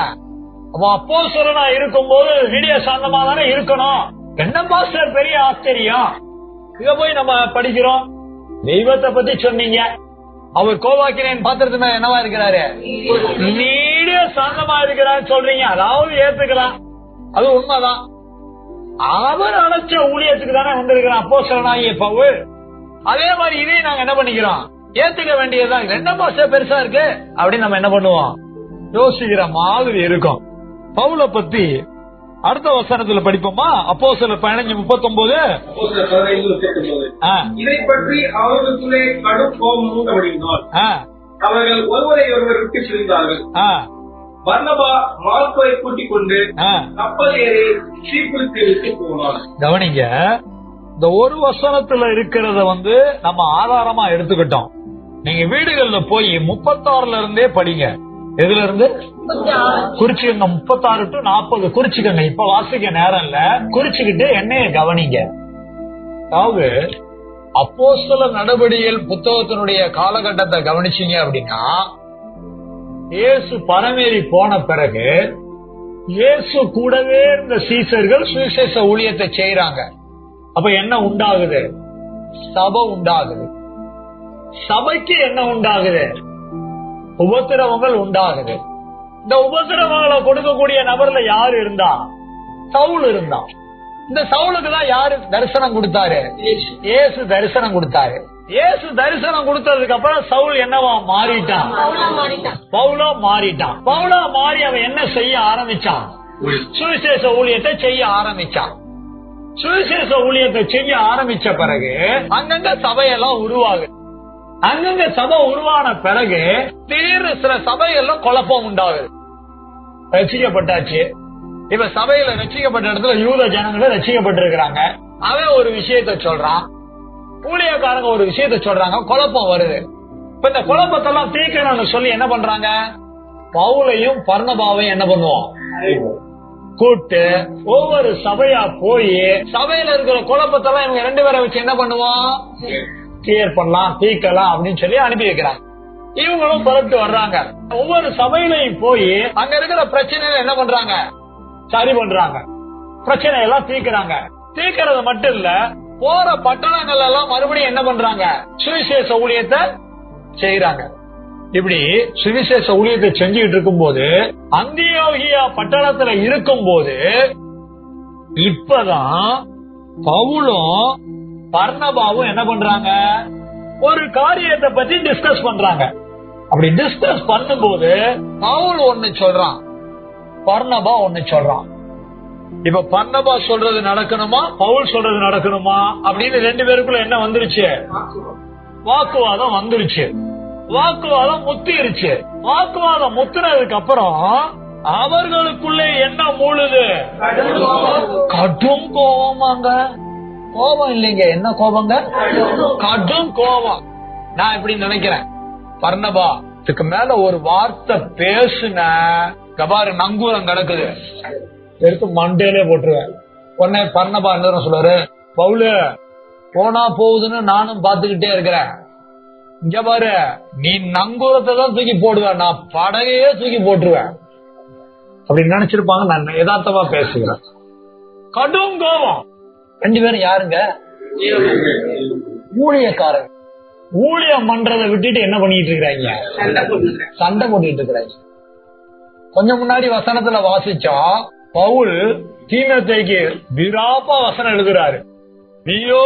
அவன் அப்போஸ்தலனா இருக்கும் போது நீடிய சாந்தமா தானே இருக்கணும். என்ன பாஸ்டர் பெரிய ஆச்சரியம்! இத போய் நம்ம படிக்கிறோம், தெய்வத்தை பத்தி சொன்னீங்க, அவர் கோவாக்கினேன் பாத்திரத்து மேல என்னவா இருக்கிறாரு, நீடிய சாந்தமா இருக்கிறான்னு சொல்றீங்க. அதாவது ஏத்துக்கலாம், அது உண்மைதான். அவர் அழைச்ச ஊழியத்துக்கு தானே வந்திருக்கிறான் அப்போஸ்தலனாகிய பவுல். அதே மாதிரி இதையும் நாங்க என்ன பண்ணிக்கிறோம், ஏத்துக்க வேண்டியதுதான். என்ன பாஸ்டர் பெருசா இருக்கு அப்படின்னு நம்ம என்ன பண்ணுவோம், யோசிக்கிற மாதிரி இருக்கும். பவுலை பத்தி அடுத்த வசனத்துல படிப்போமா? அப்போஸ்தலர் 15:39. இதை பற்றி அவர்களுக்குள்ளே கடும் கோபம் மூண்டமடைந்தால் அவர்கள் ஒருவரை ஒருவர் விட்டு பிரிந்தார்கள். பர்னபா மார்க்கோவை கூட்டிக் கொண்டு கப்பல் ஏறி சீப்புருக்கு விட்டு போனார். கவனிங்க, இந்த ஒரு வசனத்துல இருக்கிறத வந்து நம்ம ஆதாரமா எடுத்துக்கிட்டோம். நீங்க வீடுகள்ல போய் 36 இருந்தே படிங்க. எதுல இருந்து குறிச்சுக்கங்க, 36 to 40 குறிச்சுக்கங்க. இப்ப வாசிக்க நேரம் இல்ல, குறிச்சுக்கிட்டு என்னைய கவனிங்க. அதாவது அப்போஸ்தலர் நடவடிக்கைகள் புத்தகத்தினுடைய காலகட்டத்தை கவனிச்சீங்க அப்படின்னா, இயேசு பரமேறி போன பிறகு இயேசு கூடவே இருந்த சீசர்கள் சுவிசேஷ ஊழியத்தை செய்யறாங்க. அப்ப என்ன உண்டாகுது, சபை உண்டாகுது. சபைக்கு என்ன உண்டாகுது, உபத்திரவங்கள் உண்டாகுது. இந்த உபத்திரவங்களை கொடுக்கக்கூடிய நபர்ல யாரு இருந்தா, சவுல் இருந்தான். இந்த சவுலுக்கு தான் யாரு தரிசனம் கொடுத்தாரு, இயேசு தரிசனம் கொடுத்தாரு. இயேசு தரிசனம் கொடுத்ததுக்கு அப்புறம் சவுல் என்னவா மாறிட்டான், பவுலா மாறிட்டான். பவுலா மாறி அவன் என்ன செய்ய ஆரம்பிச்சான், சுவிசேஷ ஊழியத்தை செய்ய ஆரம்பிச்சான். சுவிசேஷ ஊழியத்தை செய்ய ஆரம்பிச்ச பிறகு அங்கங்க சபையெல்லாம் உருவாகுது. அங்கங்க சபை உருவான பிறகு திடீர்னு சில சபையெல்லாம் குழப்பம் உண்டாகுது. ரட்சிக்கப்பட்டாச்சு, இப்ப சபையில ரட்சிக்கப்பட்ட இடத்துல யூத ஜனங்களும் ரட்சிக்கப்பட்டிருக்கிறாங்க. அவன் ஒரு விஷயத்த சொல்றான், ஊழியக்காரங்க ஒரு விஷயத்த சொல்றாங்க, குழப்பம் வருது. இப்ப இந்த குழப்பத்தெல்லாம் தீர்க்கணும்னு சொல்லி என்ன பண்றாங்க, பவுலையும் பர்னபாவையும் என்ன பண்ணுவோம், கூட்டு ஒவ்வொரு சபையா போய் சபையில இருக்கிற குழப்பத்தெல்லாம் இவங்க 2 பேரை வச்சு என்ன பண்ணுவோம், கிளியர் பண்ணலாம், தீர்க்கலாம் அப்படின்னு சொல்லி அனுப்பி வைக்கிறாங்க. இவங்களும் புறப்பட்டு வர்றாங்க. ஒவ்வொரு சபையிலையும் போய் அங்க இருக்கிற பிரச்சனைகளை என்ன பண்றாங்க, சரி பண்றாங்க, பிரச்சனை எல்லாம் தீர்க்கிறாங்க. தீர்க்கிறது மட்டும் இல்ல, போற பட்டணங்கள் எல்லாம் மறுபடியும் என்ன பண்றாங்க, சுவிசேஷ ஊழியத்தை செய்யறாங்க. இப்படி சுவிசேஷ ஊழியத்தை செஞ்சுட்டு இருக்கும் போது, அந்தியோகியா பட்டணத்துல இருக்கும் போது இப்பதான் பவுலும் பர்னபாவும் என்ன பண்றாங்க, ஒரு காரியத்தை பத்தி டிஸ்கஸ் பண்றாங்க. அப்படி டிஸ்கஸ் பண்ணும்போது பவுல் ஒன்னு சொல்றான், பர்னபா ஒன்னு சொல்றான். இப்ப பர்னபா சொல்றது நடக்கணுமா, பவுல் சொல்றது நடக்கணுமா அப்படின்னு 2 பேருக்குள்ள என்ன வந்துருச்சு, வாக்குவாதம் வந்துருச்சு. வாக்குவாதம் முத்திருச்சு. வாக்குவாதம் முத்தினதுக்கு அப்புறம் அவர்களுக்குள்ளே என்ன மூழுது, கடும் கோபமாங்க. கோபம் இல்லைங்க, என்ன கோபங்க, கடும் கோபம். நான் இப்படி நினைக்கிறேன், பர்னபா இதுக்கு மேல ஒரு வார்த்தை பேசுன கபாரு நங்கூரம் கிடக்குது, எடுத்து மண்டையிலே போட்டுருவேன். உடனே பர்னபா என்ன சொல்றாரு, பவுலு போனா போகுதுன்னு நானும் பாத்துக்கிட்டே இருக்கிறேன், இங்க பாரு நீ நங்கூரத்தை தான் தூக்கி போடுவேன், நான் படகையே தூக்கி போட்டுருவேன். அப்படின்னு நினைச்சிருப்பாங்க. நான் யதார்த்தமா பேசுகிறேன். கடும் கோபம். 2 பேரும் யாருங்க? ஊழியக்காரங்க. ஊழியம் பண்றதை விட்டுட்டு என்ன பண்ணிட்டு இருக்கிறாங்க? சண்டை போட்டுட்டு இருக்கிறாங்க. கொஞ்சம் முன்னாடி வசனத்துல வாசிச்சோம், பவுல் தீமோத்தேயுக்கு வீராப்பா வசனம் எழுதுறாரு. நீயோ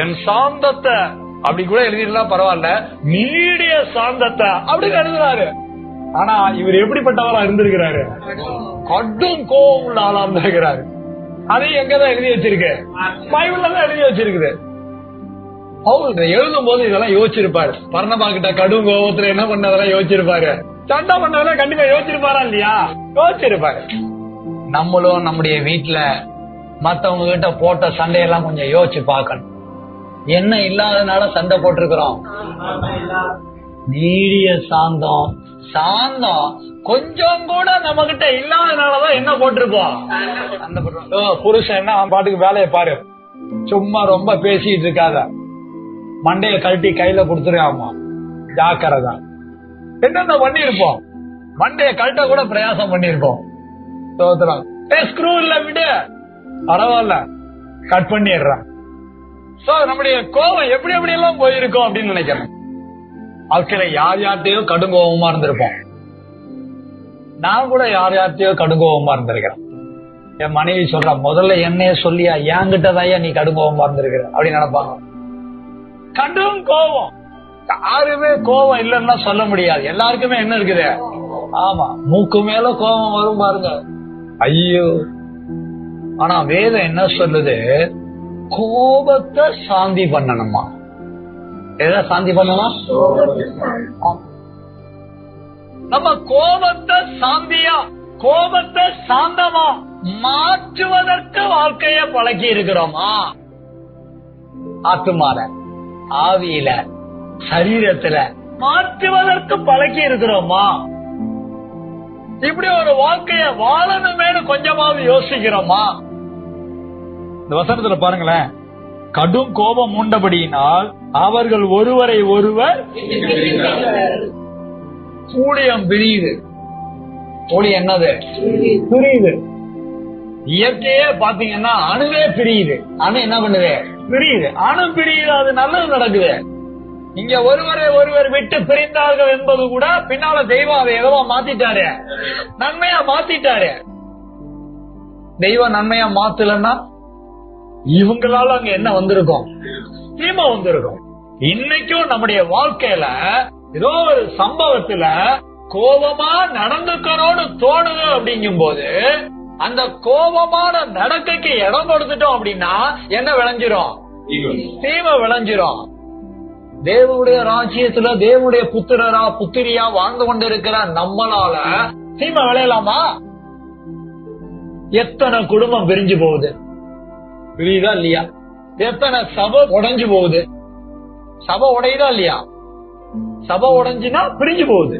என் சாந்தத்தை அப்படி கூட எழுதிடலாம், பரவாயில்ல, நீடிய சாந்தத்தை அப்படின்னு எழுதுறாரு. ஆனா இவர் எப்படிப்பட்டவரா இருந்திருக்கிறாரு? கடும் கோபம் உள்ள ஆளா இருந்திருக்கிறாரு. அதையும் எங்கதான் எழுதி வச்சிருக்கு? பைபிள்ல தான் எழுதி வச்சிருக்குது. பவுல் எழுதும் போது இதெல்லாம் யோசிச்சிருப்பாரு. பர்னபா கிட்ட கடும் கோபத்துல என்ன பண்ணதெல்லாம் யோசிச்சிருப்பாரு. சண்டை பண்ணதெல்லாம் கண்டிப்பா யோசிச்சிருப்பாரா இல்லையா? யோசிச்சிருப்பாரு. நம்மளும் நம்முடைய வீட்டுல மத்தவங்க கிட்ட போட்ட சண்டையெல்லாம் கொஞ்சம் யோசிச்சு பார்க்கணும். என்ன இல்லாதனால சண்டை போட்டிருக்கிறோம்? நீடிய சாந்தம். சாந்தம் கொஞ்சம் கூட நம்ம கிட்ட இல்லாதனாலதான் என்ன போட்டிருப்போம்? புருஷன் என்ன பாட்டுக்கு வேலையை பாரு, சும்மா ரொம்ப பேசிட்டு இருக்காத, மண்டைய கழட்டி கையில கொடுத்துருக்காமா, ஜாக்கிரதா. என்னென்ன பண்ணிருப்போம்? மண்டைய கழட்ட கூட பிரயாசம் பண்ணிருப்போம். ஸ்க்ரூ இல்ல விடு, பரவாயில்ல, கட் பண்ணிடுறான். நம்முடைய கோபம் எப்படி எப்படி எல்லாம் போயிருக்கோம் அப்படின்னு நினைக்கிறேன். வாழ்க்கையில யார் யார்கிட்டயோ கடுங்கோபமா இருந்திருப்போம். நான் கூட யார் யார்கிட்டயோ கடுங்கோபமா இருந்திருக்கிறேன். என் மனைவி சொல்ற, முதல்ல என்னைய சொல்லியா, என்கிட்டதான் நீ கடுங்கோபமா இருந்திருக்கிற அப்படின்னு நினைப்பாங்க. கடும் கோபம். யாருமே கோபம் இல்லைன்னா சொல்ல முடியாது. எல்லாருக்குமே என்ன இருக்குது? ஆமா, மூக்கு மேல கோபம் வரும் பாருங்க, ஐயோ. ஆனா வேதம் என்ன சொல்லுது? கோபத்தை சாந்தி பண்ணணுமா? எதை சாந்தி பண்ணணும்? நம்ம கோபத்தை சாந்தியா, கோபத்தை சாந்தமா மாற்றுவதற்கு வாழ்க்கைய பழக்கி இருக்கிறோமா? ஆத்துமால, ஆவியில, சரீரத்துல மாற்றுவதற்கு பழக்கி இருக்கிறோமா? இப்படி ஒரு வாழ்க்கைய வாழணுமே கொஞ்சமாவது யோசிக்கிறோமா? இந்த வசனத்துல பாருங்களேன், கடும் கோபம் உண்டபடியினால் அவர்கள் ஒருவரை ஒருவர் ஊழியம் பிரியுது. ஊழியம் என்னது? பிரியுது. இயற்கையே பாத்தீங்கன்னா அணுவே பிரியுது. அணு என்ன பண்ணுது? பிரியுது. அணு பிரியுது, அது நல்லது நடக்குது. இங்க ஒருவரை ஒருவர் விட்டு பிரிந்தார்கள் என்பது கூட பின்னால தெய்வம் அதை எதவா மாத்திட்டாரு, நன்மையா மாத்திட்டாரு. தெய்வம் நன்மையா மாத்தலன்னா இவங்களால அங்க என்ன வந்திருக்கும்? தீமை வந்திருக்கும். இன்னைக்கும் நம்முடைய வாழ்க்கையில ஏதோ ஒரு சம்பவத்துல கோபமா நடந்துக்கணும்னு தோணுது அப்படிங்கும் போது அந்த கோபமான நடக்கைக்கு இடம் கொடுத்துட்டோம் அப்படின்னா என்ன விளைஞ்சிரும்? தீமை விளைஞ்சிரும். தேவனுடைய ராஜ்யத்துல தேவனுடைய புத்திரரா புத்திரியா வாழ்ந்து கொண்டிருக்கிற நம்மளால தீமை விளையலாமா? எத்தனை குடும்பம் பிரிஞ்சு போகுது, புரியுதா இல்லையா? எத்தனை சபை உடைஞ்சு போகுது. சபை உடையுதா இல்லையா? சபை உடைஞ்சுனா பிரிஞ்சு போகுது.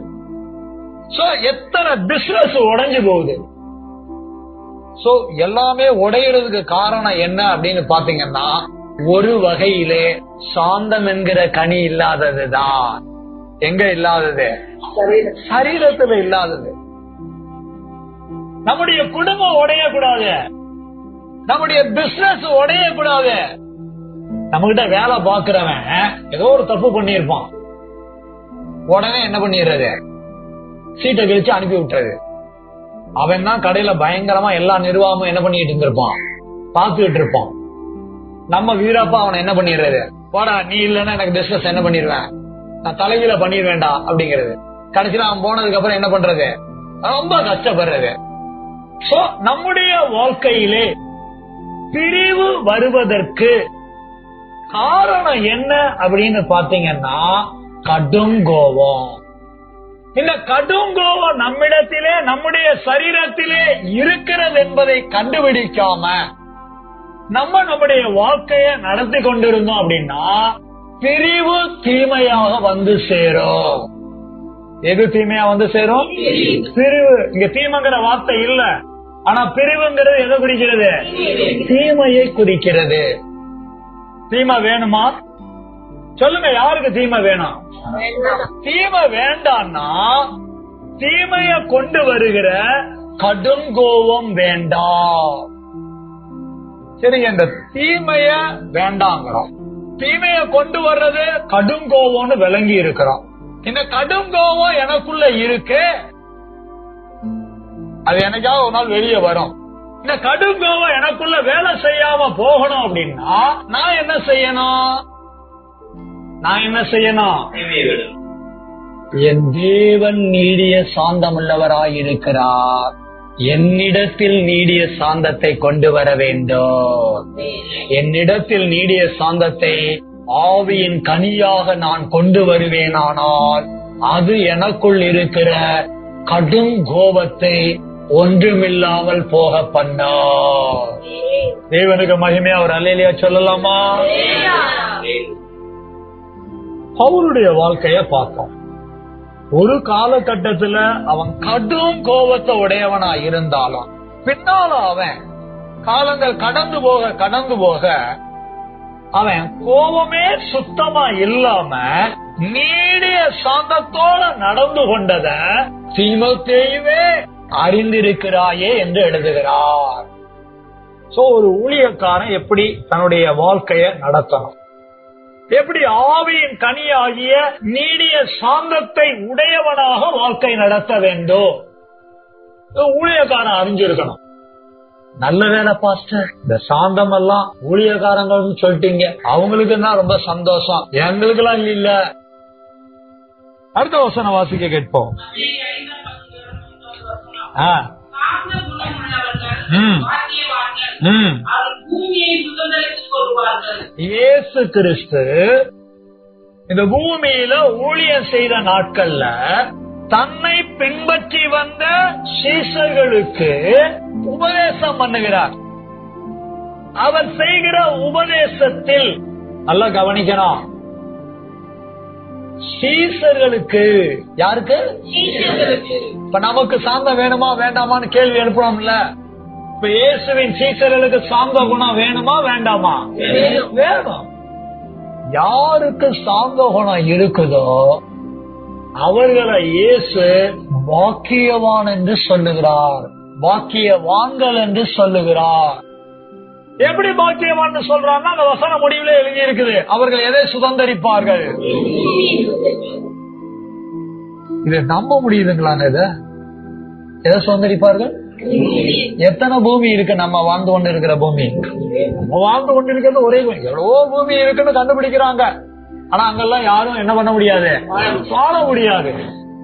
எத்தனை பிசினஸ் உடைஞ்சு போகுது. எல்லாமே உடையிறதுக்கு காரணம் என்ன அப்படின்னு பாத்தீங்கன்னா, ஒரு வகையிலே சாந்தம் என்கிற கனி இல்லாததுதான். எங்க இல்லாதது? சரீரத்துல இல்லாதது. நம்முடைய குடும்பம் உடையக்கூடாது, நம்முடைய பிசினஸ் உடையக்கூடாது. நம்ம கிட்ட வேலை பாக்குறவன் ஏதோ ஒரு தப்பு பண்ணிருப்பான், உடனே என்ன பண்ணிடுறது? சீட்டை கழிச்சு அனுப்பி விட்டுறது. அவன் தான் கடையில பயங்கரமா எல்லா நிர்வாகமும் என்ன பண்ணிட்டு இருந்திருப்பான், பாத்துக்கிட்டு இருப்பான். நம்ம வீரப்பா அவனை என்ன பண்ணிடுறது? போடா, நீ இல்லன்னா எனக்கு பிசினஸ் என்ன பண்ணிடுவேன், நான் தலைகீழ பண்ணிடுவேண்டா அப்படிங்கிறது. கடைசியில அவன் போனதுக்கு அப்புறம் என்ன பண்றது? ரொம்ப கஷ்டப்படுறது. நம்முடைய வாழ்க்கையிலே பிரிவு வருவதற்கு காரணம் என்ன அப்படின்னு பாத்தீங்கன்னா, கடும் கோபம். இந்த கடும் கோபம் நம்மிடத்திலே நம்முடைய சரீரத்திலே இருக்கிறது என்பதை கண்டுபிடிக்காம நம்முடைய வாழ்க்கைய நடத்தி கொண்டிருந்தோம் அப்படின்னா பிரிவு தீமையாக வந்து சேரும். எது தீமையா வந்து சேரும்? பிரிவு. இங்க தீமைங்கிற வார்த்தை இல்ல, ஆனா பிரிவுங்கிறது எதை குறிக்கிறது? தீமையை குறிக்கிறது. தீமை வேணுமா? சொல்லுங்க, யாருக்கு தீமை வேணும்? தீமை வேண்டாம்னா தீமைய கொண்டு வருகிற கடும் கோபம் வேண்டாம். சரி, இந்த தீமைய வேண்டாங்கிறோம். தீமைய கொண்டு வர்றது கடும் கோபம்னு விளங்கி இருக்கிறோம். இந்த கடும் கோபம் எனக்குள்ள இருக்கு, அது எனக்காக ஒரு நாள் வெளியே வரும். இந்த கடும் கோபம் எனக்குள்ள வேலை செய்யாம போகணும் அப்படின்னா நான் என்ன செய்யணும்? என் தேவன் நீடிய சாந்தமுள்ளவராயிருக்கிறார், என்னிடத்தில் நீடிய சாந்தத்தை கொண்டு வர வேண்டும். என்னிடத்தில் நீடிய சாந்தத்தை ஆவியின் கனியாக நான் கொண்டு வருவேனானால் அது எனக்குள் இருக்கிற கடும் கோபத்தை ஒன்றுமில்லாமல் போக பண்ணா. தேவனுக்கு மகிமையா ஒரு அல்லேலூயா சொல்லலாமா? பவுலுடைய வாழ்க்கைய பார்த்தோம். ஒரு காலகட்டத்துல அவன் கடும் கோபத்தை உடையவனா இருந்தாலும் பின்னால அவன் காலங்கள் கடந்து போக அவன் கோபமே சுத்தமா இல்லாம நீடிய சாந்தத்தோட நடந்து கொண்டத தீமோத்தேயுவே அறிந்திருக்கிறாயே என்று எழுதுகிறார். சோ ஒரு ஊழியக்காரன் எப்படி தன்னுடைய வாழ்க்கைய நடத்தணும், எப்படி ஆவியின் கனியாகிய நீடிய சாந்தத்தை உடையவனாக வாழ்க்கை நடத்த வேண்டும், ஊழியக்காரன் அறிஞ்சிருக்கணும். நல்ல வேலை பாஸ்டர், இந்த சாந்தம் எல்லாம் ஊழியக்காரங்கள்னு சொல்லிட்டீங்க, அவங்களுக்கு தான் ரொம்ப சந்தோஷம், எங்களுக்கு எல்லாம் இல்ல. அடுத்த வசனம் வாசிக்க கேட்போம். இயேசு கிறிஸ்து இந்த பூமியில ஊழியம் செய்த நாட்கள்ல தன்னை பின்பற்றி வந்த சீஷர்களுக்கு உபதேசம் பண்ணுகிறார். அவர் செய்கிற உபதேசத்தில் நல்லா கவனிக்கணும், சீஷர்களுக்கு. யாருக்கு? இப்ப நமக்கு சாந்தம் வேணுமா வேண்டாமான்னு கேள்வி எழுப்பணும்ல. இப்ப இயேசுவின் சீஷர்களுக்கு சாந்த குணம் வேணுமா வேண்டாமா? வேணும். யாருக்கு சாந்த குணம் இருக்குதோ அவர்களை இயேசு வாக்கியவான் என்று சொல்லுகிறார், வாக்கியவான்கள் என்று சொல்லுகிறார். எப்படி பாக்கியவான் சொல்றாங்க? அந்த வசன முடிவுல எழுதி இருக்குது, அவர்கள் எதை சுதந்தரிப்பார்கள். இதை நம்ப முடியுதுங்களான்னு? எதை சுதந்தரிப்பார்கள்? எத்தனை பூமி இருக்கு நம்ம வாழ்ந்து கொண்டு இருக்கிற பூமி? நம்ம வாழ்ந்து கொண்டு இருக்கிறது ஒரே பூமி. எவ்வளவோ பூமி இருக்குன்னு கண்டுபிடிக்கிறாங்க, ஆனா அங்கெல்லாம் யாரும் என்ன பண்ண முடியாது, வாழ முடியாது.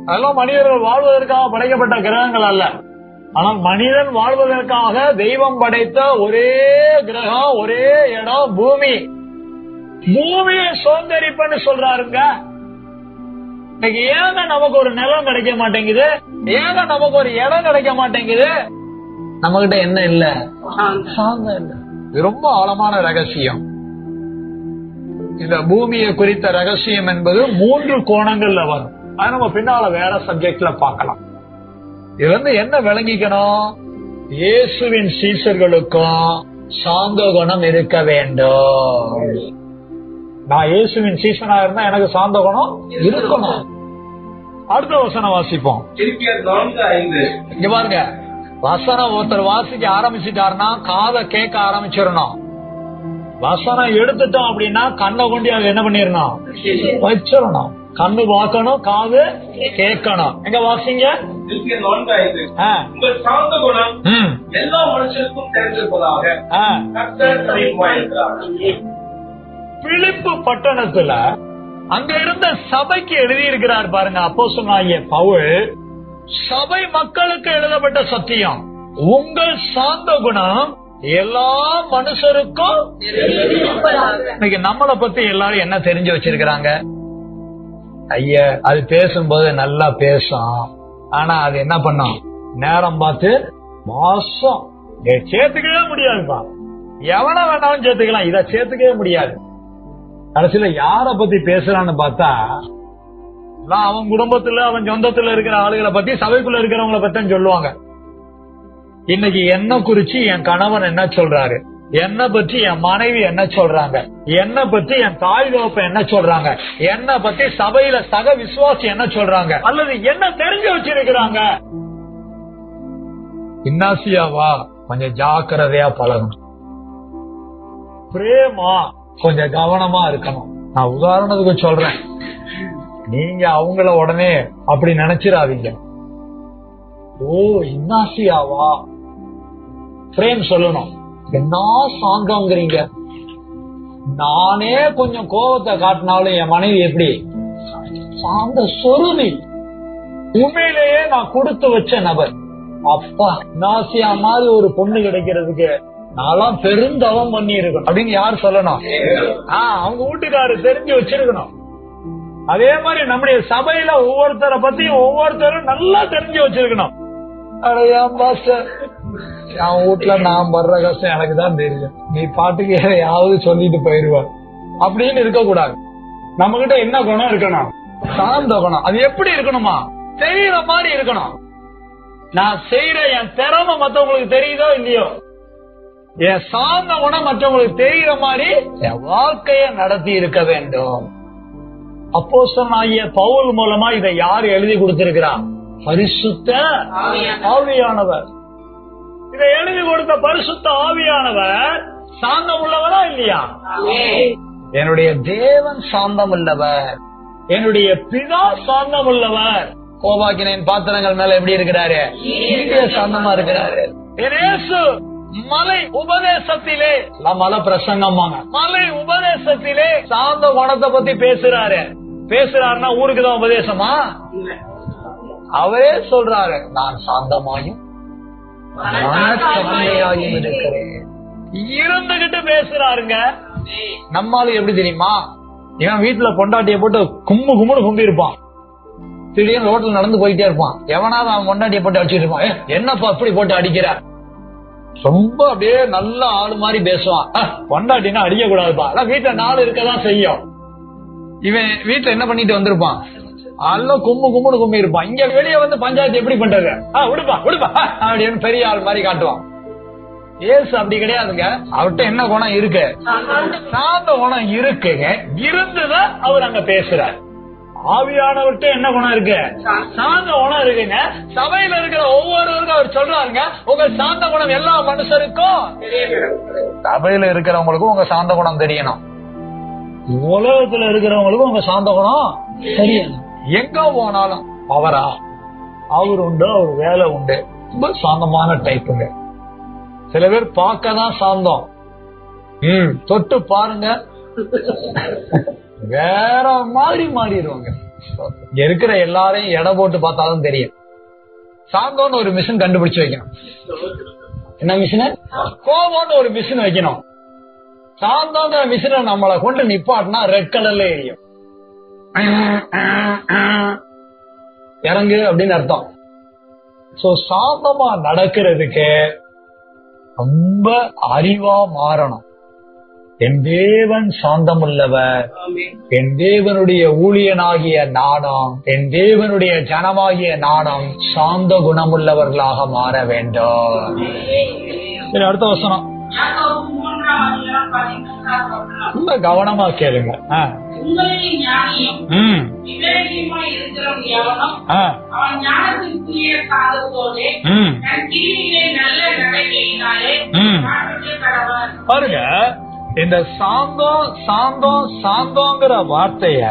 அதெல்லாம் மனிதர்கள் வாழ்வதற்காக படைக்கப்பட்ட கிரகங்கள் அல்ல. ஆனால் மனிதன் வாழ்வதற்காக தெய்வம் படைத்த ஒரே கிரகம், ஒரே இடம் பூமி. பூமியை சுதந்தரிப்புன்னு சொல்றாருங்க. இன்னைக்கு ஏங்க நமக்கு ஒரு நிலம் கிடைக்க மாட்டேங்குது, ஏங்க நமக்கு ஒரு இடம் கிடைக்க மாட்டேங்குது? நம்ம கிட்ட என்ன இல்ல? சாந்தம் இல்ல. இது ரொம்ப ஆழமான ரகசியம். இந்த பூமியை குறித்த ரகசியம் என்பது 3 கோணங்கள்ல வரும். அது நம்ம பின்னால வேற சப்ஜெக்ட்ல பார்க்கலாம். இது என்ன விளங்கிக்கணும்? இயேசுவின் சீஷர்களுக்கும் சாந்த குணம் இருக்க வேண்டும். நான் இயேசுவின் சீஷனா இருந்தா எனக்கு சாந்த குணம் இருக்கணும். அடுத்த வசனம் வாசிப்போம். இங்க பாருங்க, வசனம் ஒருத்தர் வாசிக்க ஆரம்பிச்சுட்டாருன்னா காதை கேட்க ஆரம்பிச்சிடணும். வசனம் எடுத்துட்டோம் அப்படின்னா கண்ணை கொண்டு அதை என்ன பண்ணிடணும்? வச்சிடணும். கண்ணு பார்க்கணும், காது கேட்கணும். எங்க வாசிங்க? உங்கள் சாந்த குணம் எல்லா மனுஷருக்கும் தெரிந்திருப்பதாக. பிலிப்பு பட்டணத்துல அங்க இருந்த சபைக்கு எழுதி இருக்கிறார் பாருங்க அப்போஸ்தலனாகிய பவுல். சபை மக்களுக்கு எழுதப்பட்ட சத்தியம், உங்கள் சாந்த குணம் எல்லா மனுஷருக்கும். இன்னைக்கு நம்மளை பத்தி எல்லாரும் என்ன தெரிஞ்சு வச்சிருக்கிறாங்க? ஐயா, அது பேசும்போது நல்லா பேசும், ஆனா அது என்ன பண்ணும்? நேரம் பார்த்து மாசம் சேர்த்துக்கவே முடியாதுப்பா. எவன வேணாலும் சேர்த்துக்கலாம், இத சேர்த்துக்கவே முடியாது. கடைசியில யார பத்தி பேசுறான்னு பார்த்தா அவன் குடும்பத்துல அவன் சொந்தத்துல இருக்கிற ஆளுகளை பத்தி, சபைக்குள்ள இருக்கிறவங்களை பத்தி சொல்லுவாங்க. இன்னைக்கு என்ன குறிச்சு என் கணவன் என்ன சொல்றாரு, என்ன பற்றி என் மனைவி என்ன சொல்றாங்க, என்ன பற்றி என் தாய் தகப்ப என்ன சொல்றாங்க, என்ன பத்தி சபையில சக விசுவாசி என்ன சொல்றாங்க, அல்லது என்ன தெரிஞ்சு வச்சிருக்கிறாங்க. இன்னாசியாவா கொஞ்சம் ஜாக்கிரதையா பழகணும். பிரேமா கொஞ்சம் கவனமா இருக்கணும். நான் உதாரணத்துக்கு சொல்றேன், நீங்க அவங்கள உடனே அப்படி நினைச்சிடாதீங்க. ஓ இன்னாசியாவா பிரேம் சொல்லணும், என்ன சாந்தங்கிறீங்க. நானே கொஞ்சம் கோபத்தை காட்டினாலும் என் மனைவி எப்படி சாந்த சொருவி. உண்மையிலேயே நான் கொடுத்து வச்ச நபர். அப்பா நாசியா மாதிரி ஒரு பொண்ணு கிடைக்கிறதுக்கு நான்லாம் பெருந்தவம் பண்ணி இருக்கணும் அப்படின்னு யார் சொல்லணும்? அவங்க வீட்டுக்காரு தெரிஞ்சு வச்சிருக்கணும். அதே மாதிரி நம்முடைய சபையில ஒவ்வொருத்தரை பத்தியும் ஒவ்வொருத்தரும் நல்லா தெரிஞ்சு வச்சிருக்கணும். என் வீட்டுல நான் படுற கஷ்டம் எனக்கு தான் தெரியும், நீ பாட்டுக்கு எதையாவது சொல்லிட்டு போயிருவார் அப்படின்னு இருக்க கூடாது. நம்ம கிட்ட என்ன குணம் இருக்கணும்? சாந்த குணம். அது எப்படி இருக்கணுமா? தெரியுற மாதிரி இருக்கணும். நான் செய்யற என் திறமை மத்தவங்களுக்கு தெரியுதோ இல்லையோ, என் சாந்த குணம் மற்றவங்களுக்கு தெரியுற மாதிரி என் வாழ்க்கைய நடத்தி இருக்க வேண்டும். அப்போஸ்தலனாகிய பவுல் மூலமா இதை யார் எழுதி கொடுத்திருக்கிறார்? பரிசுத்த ஆவியானவர். இதை எழுதி கொடுத்த பரிசுத்த ஆவியானவர் சாந்தம் உள்ளவரா இல்லையா? என்னுடைய தேவன் சாந்தம் உள்ளவர், என்னுடைய பிதா சாந்தம் உள்ளவர். கோபாக்கினின் பாத்திரங்கள் மேல எப்படி இருக்கிறாரு? சாந்தமா இருக்கிறாரு. மலை உபதேசத்திலே, மலை பிரசங்கம்மாங்க, மலை உபதேசத்திலே சாந்த குணத்தை பத்தி பேசுறாருன்னா ஊருக்குதான் உபதேசமா? அவரே சொல்றாரு, நான் சாந்தமாயும் இருக்கிறேன். இருந்துகிட்டு பேசுறாருங்க. நம்மாலும் எப்படி தெரியுமா? இவன் வீட்டுல பொண்டாட்டிய போட்டு கும்முன்னு கும்பி இருப்பான். திடீர்னு ரோட்ல நடந்து போயிட்டே இருப்பான். எவனாவது அவன் பொண்டாட்டிய போட்டு அடிச்சுட்டு இருப்பான். என்னப்பா இப்படி போட்டு அடிக்கிற? ரொம்ப அப்படியே நல்ல ஆளு மாதிரி பேசுவான். பொண்டாட்டினா அடிக்க கூடாதுப்பா, வீட்டுல 4 இருக்கதான் செய்யும். இவன் வீட்டுல என்ன பண்ணிட்டு வந்திருப்பான்? எல்லாம் கும்முன்னு கும்பி இருப்பான். இங்க வெளியே வந்து பஞ்சாயத்து எப்படி பண்றது? விடுப்பா அப்படின்னு பெரிய ஆள் மாதிரி காட்டுவான். ஏசு அப்படி கிடையாதுங்க. அவர்கிட்ட என்ன குணம் இருக்கு? சாந்த குணம் இருக்குங்க. இருந்துதான் அவர் அங்க பேசுறார். ஆவியானவர்கிட்ட என்ன குணம் இருக்கு? சாந்த குணம் இருக்குங்க. சபையில இருக்கிற ஒவ்வொருவருக்கும் அவர் சொல்றாருங்க, உங்க சாந்த குணம் எல்லா மனுஷருக்கும், சபையில இருக்கிறவங்களுக்கும் உங்க சாந்த குணம் தெரியணும், உலகத்துல இருக்கிறவங்களுக்கும் உங்க சாந்த குணம் தெரியணும். எங்க போனாலும் அவரா, அவர் உண்டு, அவர் வேலை உண்டு, ரொம்ப சாந்தமான டைப்புங்க. சில பேர் பார்க்கதான் சாந்தம், தொட்டு பாருங்க வேற மாதிரி மாறிடுவாங்க. இங்க இருக்கிற எல்லாரையும் எடை போட்டு பார்த்தாலும் தெரியும். சாந்தம்னு ஒரு மிஷின் கண்டுபிடிச்சு வைக்கணும். என்ன மிஷின்? கோபம்னு ஒரு மிஷின் வைக்கணும். சாந்தங்கிற மிஷினை நம்மளை கொண்டு நிப்பாட்டினா ரெட் கலர்ல எரியும். இறங்கு அப்படின்னு அர்த்தம். சோ சாந்தமா நடக்கிறதுக்கு ரொம்ப அறிவா மாறணும். என் தேவன் சாந்தம் உள்ளவர், என் தேவனுடைய ஊழியனாகிய நாணம், என் தேவனுடைய ஜனமாகிய நாணம் சாந்த குணமுள்ளவர்களாக மாற வேண்டும். சரி, அடுத்த வசனம் ரொம்ப கவனமா கேளுங்க. பாருங்க, இந்த சாந்தோங்கிற வார்த்தைய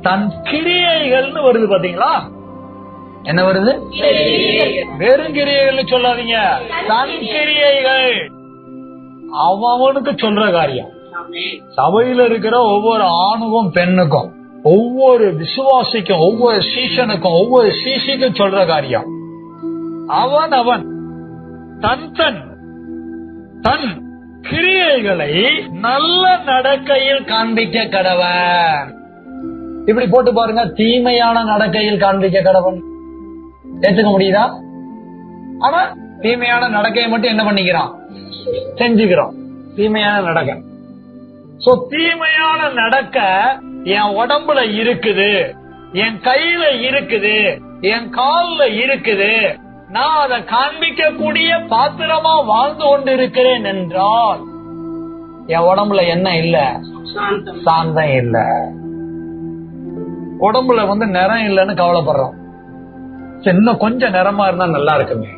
தன் கிரியைகள்னு வருது பாத்தீங்களா? என்ன வருது? வெறும் கிரியைகள் சொல்லாதீங்க, தன் கிரியைகள். அவனுக்கு சொல்ற காரியம். சபையில இருக்கிற ஒவ்வொரு ஆணுக்கும் பெண்ணுக்கும், ஒவ்வொரு விசுவாசிக்கும், ஒவ்வொரு சீஷனுக்கும், ஒவ்வொரு சீஷிக்கும் சொல்ற காரியம். அவன் தன் கிரியைகளை நல்ல நடக்கையில் காண்பிக்க கடவன். இப்படி போட்டு பாருங்க, தீமையான நடக்கையில் காண்பிக்க கடவன். ஏத்துக்க முடியுதா? ஆனா தீமையான நடக்கையை மட்டும் என்ன பண்ணிக்கிறான்? செஞ்சுக்கிறோம். தீமையான நடக்க. சோ தீமையான நடக்க என் உடம்புல இருக்குது, என் கையில இருக்குது, என் கால்ல இருக்குது. நான் அதை காண்பிக்க கூடிய பாத்திரமா வாழ்ந்து கொண்டு இருக்கிறேன் என்றால் என் உடம்புல என்ன இல்ல? சாந்தம் இல்ல. உடம்புல நிறம் இல்லைன்னு கவலைப்படுறோம். இன்னும் கொஞ்சம் நிறமா இருந்தா நல்லா இருக்குமே.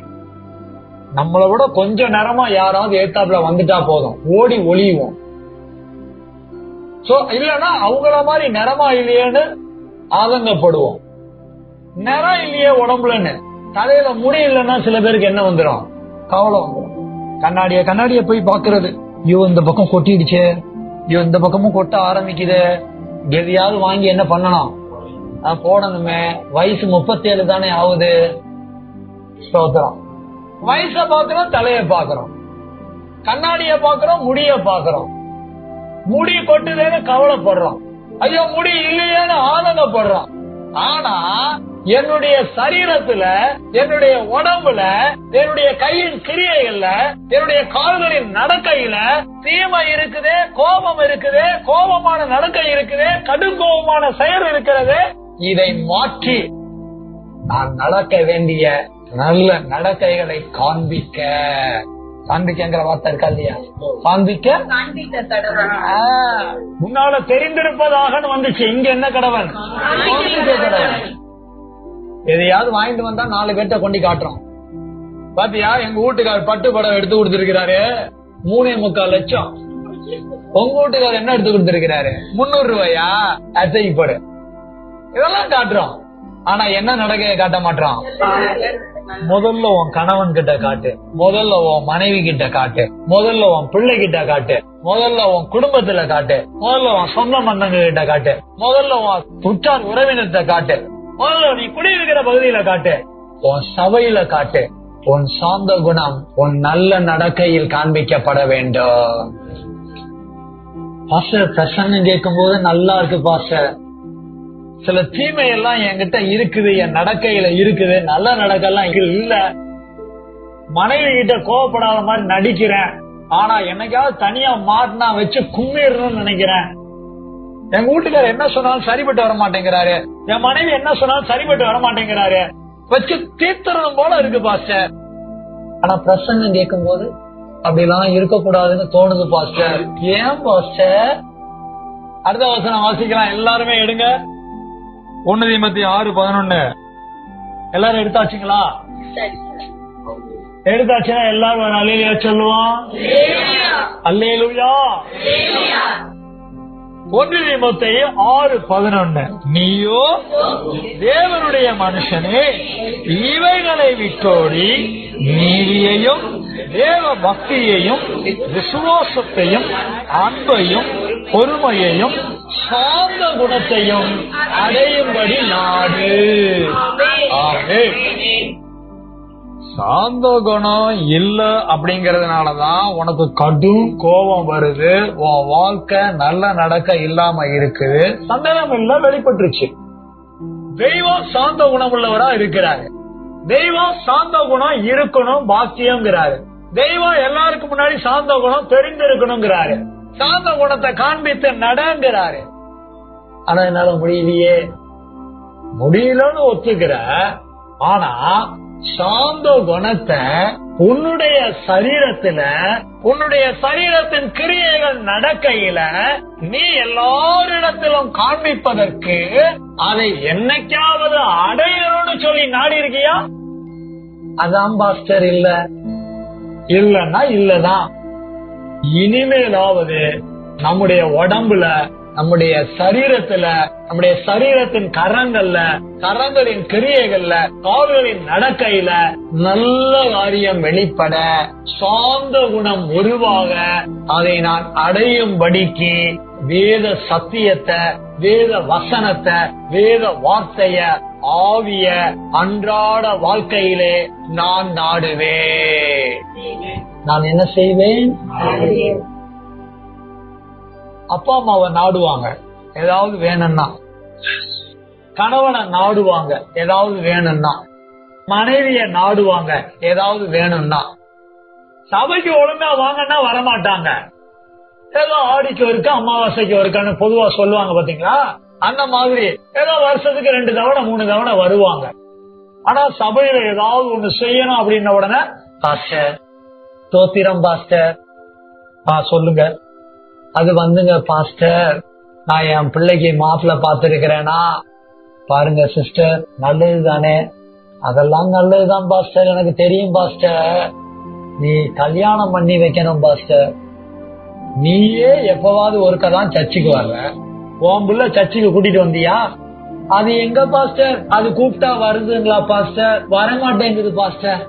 நம்மளை விட கொஞ்சம் நேரமா யாராவது ஏத்தாப்புல வந்துட்டா போதும், ஓடி ஒளியுவோம். சோ இல்லன்னா அவங்கள மாதிரி நிறமா இல்லையேன்னு ஆதங்கப்படுவோம். நிறம் இல்லையே உடம்புலன்னு, தலையில முடி இல்லைன்னா சில பேருக்கு என்ன வந்துடும், கவலை வந்துடும். கண்ணாடிய போய் பாக்குறது, ஐயோ இந்த பக்கம் கொட்டிடுச்சே, ஐயோ இந்த பக்கமும் கொட்ட ஆரம்பிக்குது, எதையாவது வாங்கி என்ன பண்ணணும், போடணுமே. வயசு 37 தானே ஆகுது. ஸ்தோத்திரம். வயச பாக்குறோம், தலைய பாக்குறோம், கண்ணாடிய பாக்குறோம், முடிய பாக்குறோம். முடி கொட்டுதேன்னு கவலைப்படுறோம், ஐயோ முடி இல்லையேன்னு ஆனந்தப்படுறோம். ஆனா என்னுடைய சரீரத்துல, என்னுடைய உடம்புல, என்னுடைய கையின் கிரியைகள்ல, என்னுடைய கால்களின் நடக்கையில தீமை இருக்குதே, கோபம் இருக்குதே, கோபமான நடக்கை இருக்குதே, கடுங்கோபமான செயல் இருக்கிறது. இதை மாற்றி நான் நடக்க வேண்டிய நல்ல நடக்கைகளை காண்பிக்கிற வார்த்தை இருக்கா இல்லையா, காண்பிக்க முன்னால தெரிந்திருப்பதாக வந்துச்சு, இங்க என்ன கடவன், எதையாவது வாங்கிட்டு வந்தா 4 பேர்ட்ட கொண்டு காட்டுறோம். பாத்தியா எங்க வீட்டுக்காரர் பட்டு படம் எடுத்து கொடுத்திருக்கிறாரு, 3.25 லட்சம். உங்க வீட்டுக்காரர் என்ன எடுத்து கொடுத்திருக்கிறாரு, 300 ரூபாயா, அசைப்படு. இதெல்லாம் காட்டுறோம். ஆனா என்ன நடக்க காட்ட மாட்டோம். முதல்ல உன் கணவன் கிட்ட காட்டு, முதல்ல உன் மனைவி கிட்ட காட்டு, முதல்ல உன் பிள்ளை கிட்ட காட்டு, முதல்ல உன் குடும்பத்துல காட்டு, முதல்ல உன் சொந்த பந்தங்க கிட்ட காட்டு, முதல்ல உன் உற்றார் உறவினத்தை காட்டு, முதல்ல நீ குடியிருக்கிற பகுதியில காட்டு, உன் சபையில காட்டு. உன் சாந்த குணம் உன் நல்ல நடக்கையில் காண்பிக்கப்பட வேண்டும். பாஸ்டர் பிரசங்கம் கேட்கும் போது நல்லா இருக்கு பாஸ்டர், சில தீமை எல்லாம் என்கிட்ட இருக்குது, என் நடக்கையில இருக்குது, நல்ல நடக்கெல்லாம் இல்ல. மனைவி கிட்ட கோவப்படாத மாதிரி நடிக்கிறேன், ஆனா என்னைக்காவது தனியா மாட்டினா வச்சு கும்மிடணும்னு நினைக்கிறேன். எங்க வீட்டுக்காரர் என்ன சொன்னாலும் சரிபட்டு வர மாட்டேங்கிறாரு, என் மனைவி என்ன சொன்னாலும் சரிபட்டு வர மாட்டேங்கிறாரு, வச்சு தீர்த்தரணும் போல இருக்கு பாஸ்டர். ஆனா பிரசங்கம் கேட்கும் போது அப்படிலாம் இருக்கக்கூடாதுன்னு தோணுது பாஸ்டர். ஏன் பாஸ்டர்? அடுத்த வசனம் வாசிக்கலாம், எல்லாருமே எடுங்க. 1 தீமோத்தேயு 6:11. எல்லாரும் எடுத்தாச்சுங்களா? எடுத்தாச்சுன்னா எல்லாரும் அல்லேலூயா சொல்லுவோம். அல்லேலூயா. 1 தீமோத்தேயு 6:11. நீயோ தேவனுடைய மனுஷனே, இவைகளை விட்டோடி நீதியையும் தேவ பக்தியையும் விசுவாசத்தையும் அன்பையும் பொறுமையையும் சாந்த குணத்தையும் அடையும்படி நாடு. சாந்த குணம் இல்ல அப்படிங்கறதுனாலதான் உனக்கு கடும் கோபம் வருது, உன் வாழ்க்கை நல்ல நடக்க இல்லாம இருக்குது. சந்தேகம் இல்ல, வெளிப்பட்டுருச்சு. தெய்வம் சாந்த குணம் உள்ளவரா இருக்கிறாரு. தெய்வம் சாந்த குணம் இருக்கணும் பாக்கியம்ங்கிறாரு. தெய்வம் எல்லாருக்கும் முன்னாடி சாந்த குணம் தெரிந்திருக்கணுங்கிறாரு. சாந்த குணத்தை காண்பித்து நடங்கிறாரு. ஆனா என்னால முடியலன்னு ஒத்துக்கிற. ஆனா சாந்த குணத்தை உன்னுடைய சரீரத்துல, உன்னுடைய சரீரத்தின் கிரியைகள் நடக்கையில நீ எல்லாரிடத்திலும் காண்பிப்பதற்கு அதை என்னைக்காவது அடையணும்னு சொல்லி நாடி இருக்கியா? அதான் பாஸ்டர் இல்லன்னா இல்லதான். இனிமேலாவது நம்முடைய உடம்புல, நம்முடைய சரீரத்துல, நம்முடைய சரீரத்தின் கரங்கள்ல, கரங்களின் கிரியைகள்ல, கால்களின் நடக்கையில நல்ல காரியம் வெளிப்பட, சாந்த குணம் உருவாக, அதை நான் அடையும்படிக்கு வேத சத்தியத்தை, வேத வசனத்தை, வேத வார்த்தைய, ஆவிய அன்றாட வாழ்க்கையிலே நான் நாடுவேன். நான் என்ன செய்வேன்? அப்பா அம்மாவை நாடுவாங்க ஏதாவது வேணும்னா, கணவனை நாடுவாங்க ஏதாவது வேணும்னா, மனைவிய நாடுவாங்க ஏதாவது வேணும்னா. சபைக்கு ஒழுங்கா வாங்கன்னா வரமாட்டாங்க. ஏதோ ஆடிக்கு ஒருக்கா அமாவாசைக்கு ஒருக்கான்னு பொதுவா சொல்லுவாங்க பாத்தீங்களா, அந்த மாதிரி ஏதோ வருஷத்துக்கு 2 தவணை 3 தவணை வருவாங்க. ஆனா சபையில ஏதாவது ஒண்ணு செய்யணும் அப்படின்ன உடனே பாஸ்டர் தோத்திரம் பாஸ்டர் சொல்லுங்க. அது வந்துங்க பாஸ்டர், நான் என் பிள்ளைக்கு மாப்பிள்ள பாத்துருக்கிறேனா, பாருங்க சிஸ்டர் நல்லது தானே, அதெல்லாம் நல்லதுதான் பாஸ்டர், எனக்கு தெரியும் பாஸ்டர். நீ கல்யாணம் பண்ணி வைக்கணும் பாஸ்டர். நீயே எப்பவாவது ஒருக்கதான் சர்ச்சுக்கு வர்ற, உன் புள்ள சர்ச்சுக்கு கூட்டிட்டு வந்தியா? அது எங்க பாஸ்டர், அது கூப்பிட்டா வருதுங்களா பாஸ்டர்? வரமாட்டேங்குது பாஸ்டர்.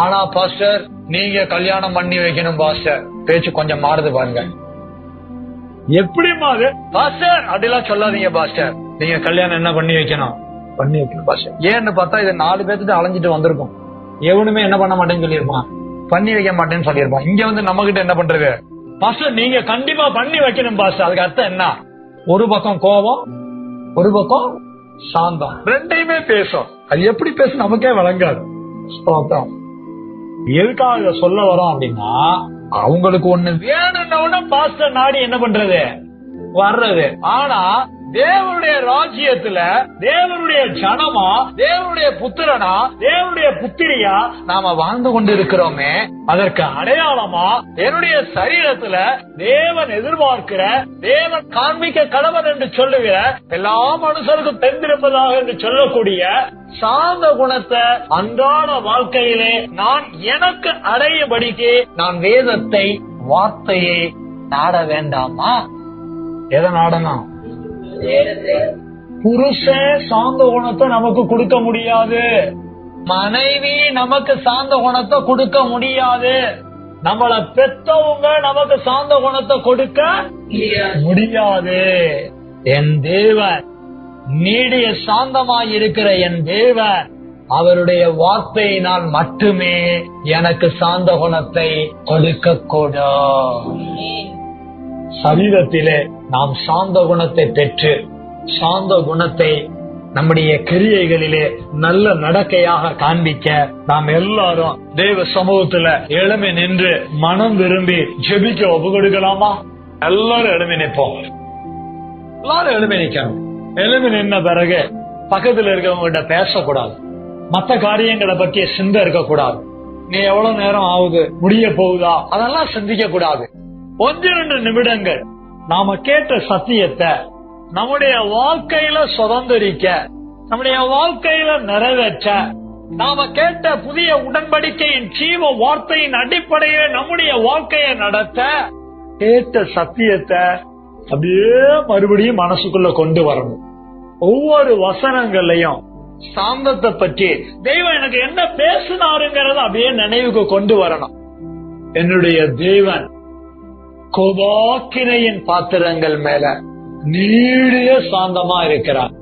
ஆனா பாஸ்டர் நீங்க கல்யாணம் பண்ணி வைக்கணும் பாஸ்டர். பேச்சு கொஞ்சம் மாறுது பாருங்க. எப்படி மாறு பாஸ்டர்? அப்படிலாம் சொல்லாதீங்க பாஸ்டர். நீங்க கல்யாணம் என்ன பண்ணி வைக்கணும் பாஸ்டர். ஏன்னு பார்த்தா இது 4 பேர்த்துட்டு அலைஞ்சிட்டு வந்திருக்கும். எவனுமே என்ன பண்ண மாட்டேன்னு சொல்லியிருப்பான், பண்ணி வைக்க மாட்டேன்னு சொல்லியிருப்பான். இங்க வந்து நம்ம கிட்ட என்ன பண்றது? பாஸ்டர் நீங்க கண்டிப்பா பண்ணி வைக்கணும் பாஸ்டர். அதுக்கு அர்த்தம் என்ன? ஒரு பக்கம் கோபம், ஒரு பக்கம் சாந்தம், ரெண்டையுமே பேசும். அது எப்படி பேசும் நமக்கே வழங்காது. எதுக்காக சொல்ல வரோம் அப்படின்னா, அவங்களுக்கு ஒண்ணு வேணும்னு பாஸ்டர் நாடி என்ன பண்றது? வர்றது. ஆனா தேவனுடைய ராஜ்யத்துல தேவனுடைய ஜனமா, தேவனுடைய புத்திரனா, தேவனுடைய புத்திரியா நாம வாழ்ந்து கொண்டு இருக்கிறோமே, அதற்கு அடையாளமா என்னுடைய சரீரத்துல தேவன் எதிர்பார்க்கிற, தேவன் காண்பிக்க கடவன் என்று சொல்லுகிற, எல்லா மனுஷருக்கும் தெரிந்திருப்பதாக என்று சொல்லக்கூடிய சாந்த குணத்தை அன்றாட வாழ்க்கையிலே நான் எனக்கு அடையபடிக்கு நான் வேதத்தை, வார்த்தையை நாட வேண்டாமா? எதை நாடணும்? புருஷன் சாந்த குணத்தை நமக்கு கொடுக்க முடியாது, மனைவி நமக்கு சாந்த குணத்தை கொடுக்க முடியாது, நம்மள பெத்தவங்க நமக்கு சாந்த குணத்தை கொடுக்க முடியாது. என் தேவன், நீடிய சாந்தமாய் இருக்கிற என் தேவன், அவருடைய வார்த்தையினால் மட்டுமே எனக்கு சாந்த குணத்தை கொடுக்க கூடும். சரீரத்திலே நாம் சாந்த குணத்தை பெற்று, சாந்த குணத்தை நம்முடைய கிரியைகளிலே நல்ல நடக்கையாக காண்பிக்க நாம் எல்லாரும் தேவ சமூகத்துல எழுமி நின்று மனம் விரும்பி ஜெபிக்க ஒப்பு கொடுக்கலாமா? எல்லாரும் எழுமி நிற்போம். எல்லாரும் எழுமி நிக்கணும். எழுமி நின்ன பிறகு பக்கத்துல இருக்கவங்க கிட்ட பேசக்கூடாது, மற்ற காரியங்களை பற்றி சிந்தை இருக்கக்கூடாது. நீ எவ்வளவு நேரம் ஆகுது, முடிய போகுதா, அதெல்லாம் சிந்திக்க கூடாது. 1-2 நிமிடங்கள் நாம கேட்ட சத்தியத்தை நம்முடைய வாழ்க்கையில சுதந்திரிக்க, நம்முடைய வாழ்க்கையில நிறைவேற்ற, நாம கேட்ட புதிய உடன்படிக்கையின் ஜீவ வார்த்தையின் அடிப்படையில் நம்முடைய வாழ்க்கையை நடத்த, கேட்ட சத்தியத்தை அப்படியே மறுபடியும் மனசுக்குள்ள கொண்டு வரணும். ஒவ்வொரு வசனங்களையும் சாந்தத்தை பற்றி தெய்வம் எனக்கு என்ன பேசினாருங்கிறத அப்படியே நினைவுக்கு கொண்டு வரணும். என்னுடைய தேவன் கோபாக்கினையின் பாத்திரங்கள் மேல நீடிய சாந்தமா இருக்கிறார்.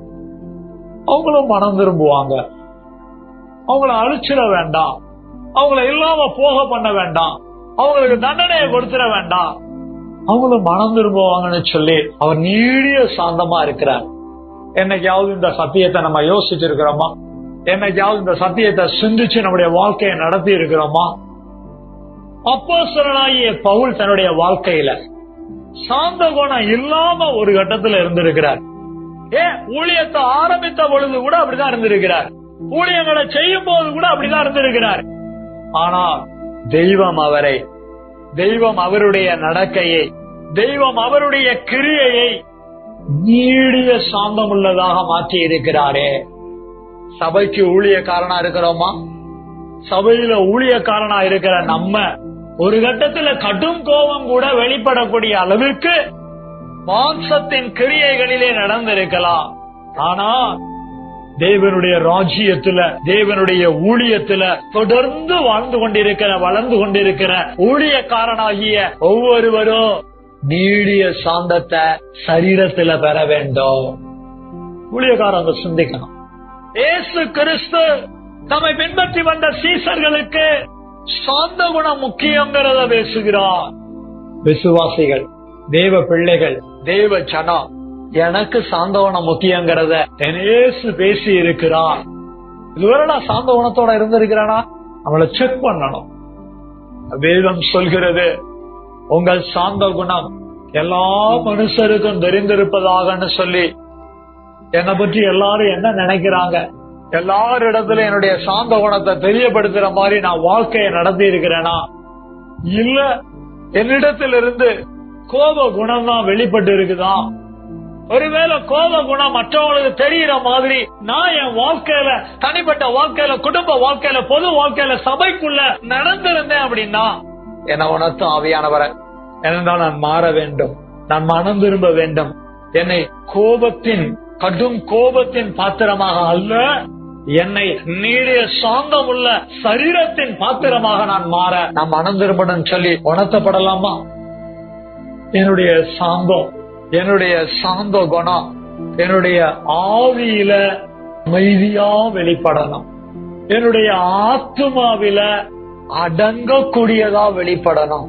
அவங்களும் மனம் திரும்புவாங்க. அவங்கள அழிச்சிட வேண்டாம், அவங்கள இல்லாம போக பண்ண வேண்டாம், அவங்களுக்கு தண்டனையை கொடுத்துட வேண்டாம், அவங்களும் மனம் திரும்புவாங்கன்னு சொல்லி அவர் நீடிய சாந்தமா இருக்கிறார். என்னைக்காவது இந்த சத்தியத்தை நம்ம யோசிச்சு இருக்கிறோமா? என்னைக்காவது இந்த சத்தியத்தை சிந்திச்சு நம்முடைய வாழ்க்கையை நடத்தி இருக்கிறோமா? அப்போஸ்தலனாகிய பவுல் தன்னுடைய வாழ்க்கையில சாந்த குணம் இல்லாம ஒரு கட்டத்துல இருந்திருக்கிறார். ஊழியத்தை ஆரம்பித்த பொழுது கூட அப்படிதான் இருந்திருக்கிறார். ஊழியங்களை செய்யும் போது கூட அப்படிதான் இருந்திருக்கிறார். ஆனால் தெய்வம் அவருடைய நடக்கையை, தெய்வம் அவருடைய கிரியையை நீடிய சாந்தம் உள்ளதாக மாற்றி இருக்கிறாரே. சபைக்கு ஊழியக்காரனா இருக்கிறோமா? சபையில ஊழியக்காரனா இருக்கிற நம்ம ஒரு கட்டத்துல கடும் கோபம் கூட வெளிப்படக்கூடிய அளவுக்கு மாம்சத்தின் கிரியைகளிலே நடந்திருக்கலாம். ஆனா தேவனுடைய ராஜ்யத்துல, தேவனுடைய ஊழியத்துல தொடர்ந்து வாழ்ந்து கொண்டிருக்கிற, வளர்ந்து கொண்டிருக்கிற ஊழியக்காரனாகிய ஒவ்வொருவரும் நீடிய சாந்தத்தை சரீரத்துல பெற வேண்டும். ஊழியக்காரங்க சிந்திக்கணும். இயேசு கிறிஸ்து நம்மை பின்பற்றி வந்த சீசர்களுக்கு சாந்த குணம் முக்கியங்கிறத பேசுகிறார். விசுவாசிகள், தேவ பிள்ளைகள், தேவ ஜனம், எனக்கு சாந்த குணம் முக்கியங்கிறத இயேசு பேசி இருக்கிறார். இதுவரை நான் சாந்த குணத்தோட இருந்திருக்கிறானா? அவளை செக் பண்ணணும். வேதம் சொல்கிறது, உங்கள் சாந்த குணம் எல்லா மனுஷருக்கும் தெரிந்திருப்பதாக சொல்லி. என்னை பற்றி எல்லாரும் என்ன நினைக்கிறாங்க? எல்லாரிடத்துல என்னுடைய சாந்த குணத்தை தெரியப்படுத்துற மாதிரி நான் வாழ்க்கையை நடத்தி இருக்கிறேனா? இல்ல என்னிடத்திலிருந்து கோப குணம் தான் வெளிப்பட்டு இருக்குதா? ஒருவேளை கோப குணம் மற்றவங்களுக்கு தெரிகிற மாதிரி நான் என் வாழ்க்கையில, தனிப்பட்ட வாழ்க்கையில, குடும்ப வாழ்க்கையில, பொது வாழ்க்கையில, சபைக்குள்ள நடந்திருந்தேன் அப்படின்னா என்ன உணர்த்தும் ஆவியானவரை, ஏனென்றால் நான் மாற வேண்டும், நான் மனம் திரும்ப வேண்டும். என்னை கடும் கோபத்தின் பாத்திரமாக அல்ல, என்னை நீடிய சாந்தம் உள்ள சரீரத்தின் பாத்திரமாக நான் மாற நான் மனம் திரும்பணும் சொல்லி உணர்த்தப்படலாமா? என்னுடைய சாந்த குணம் என்னுடைய ஆவியில அமைதியா வெளிப்படணும். என்னுடைய ஆத்துமாவில அடங்கக்கூடியதா வெளிப்படணும்.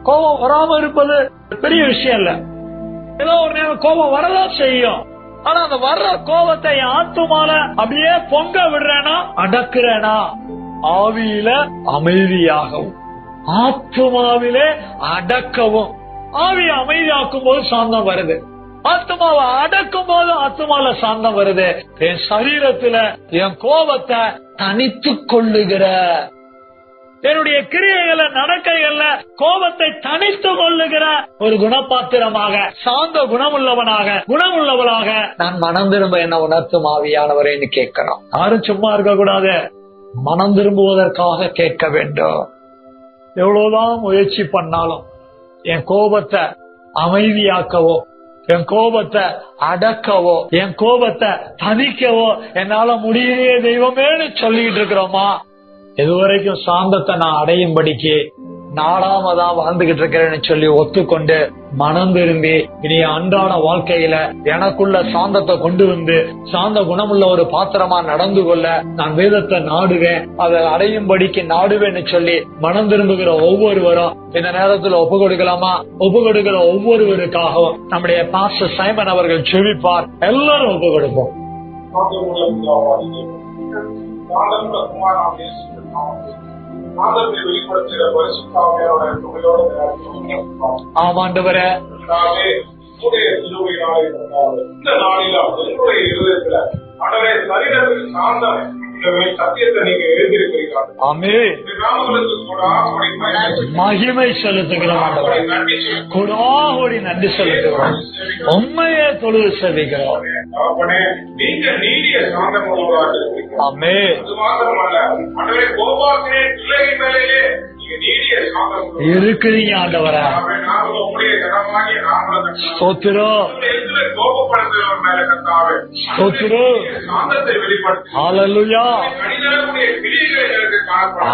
கோபம் வராம இருப்பது பெரிய விஷயம் இல்ல. ஏதோ ஒரு நேரம் கோபம் வரதான் செய்யும். ஆனா அந்த வர்ற கோபத்தை என் ஆத்துமால அப்படியே பொங்க விடுறேனா, அடக்குறேனா? ஆவியில அமைதியாகவும் ஆத்துமாவிலே அடக்கவும். ஆவியை அமைதியாக்கும் போது சாந்தம் வருது, ஆத்மாவை அடக்கும் போது ஆத்மால சாந்தம் வருது. என் சரீரத்துல என் கோபத்தை தனித்து கொள்ளுகிற, என்னுடைய கிரியைகளை நடக்கைகள்ல கோபத்தை தனித்து கொள்ளுகிற ஒரு குணப்பாத்திரமாக, சாந்த குணமுள்ளவளாக நான் மனம் திரும்ப என்ன உணர்த்தும் ஆவியானவரேன்னு கேட்கணும். யாரும் சும்மா இருக்க கூடாது, மனம் திரும்புவதற்காக கேட்க வேண்டும். எவ்வளவுதான் முயற்சி பண்ணாலும் என் கோபத்தை அமைதியாக்கவோ, என் கோபத்தை அடக்கவோ, என் கோபத்தை தணிக்கவோ என்னால முடியலையே தெய்வமேன்னு சொல்லிட்டு இருக்கிறோமா? இதுவரைக்கும் சாந்தத்தை நான் அடையும்படிக்கு நாடாமதான் வாழ்ந்துகிட்டு இருக்கிறேன்னு சொல்லி ஒத்துக்கொண்டு மனம் திரும்பி இனி அன்றாட வாழ்க்கையில எனக்குள்ள சாந்தத்தை கொண்டு வந்து சாந்த குணமுள்ள ஒரு பாத்திரமா நடந்து கொள்ள நான் வேதத்தை நாடுவேன், அதை அடையும்படிக்கு நாடுவேன்னு சொல்லி மனம் திரும்புகிற ஒவ்வொருவரும் இந்த நேரத்துல ஒப்பு கொடுக்கலாமா? ஒப்பு கொடுக்கிற ஒவ்வொருவருக்காகவும் நம்முடைய பாஸ்டர் சைமன் அவர்கள் செவிப்பார். எல்லாரும் ஒப்பு கொடுப்போம். ஆமாண்டவரே, இந்த நாளிலும் என்னுடைய இருதயத்துல சரீரத்தில் சாந்தம் சத்தியத்தை நீங்க எழுதியிருக்கிறீர்கள். மகிமை செலுத்துகிறோம், கொடாகோடி நன்றி செலுத்துகிறோம், உண்மையை தொழுது செலுத்துகிறோம். நீங்க நீடிய சாந்தம் ஆமே. அது மாத்திரமல்ல, கோபாக்கினே பிள்ளைகள் மேலேயே இருக்கிறீங்க ஆண்டவரே. ஸ்தோத்திரம், கோபப்படுத்துகிறவர் மேல கர்த்தாவே ஸ்தோத்திரம், சாந்தத்தை வெளிப்படுத்தி ஹல்லேலூயா.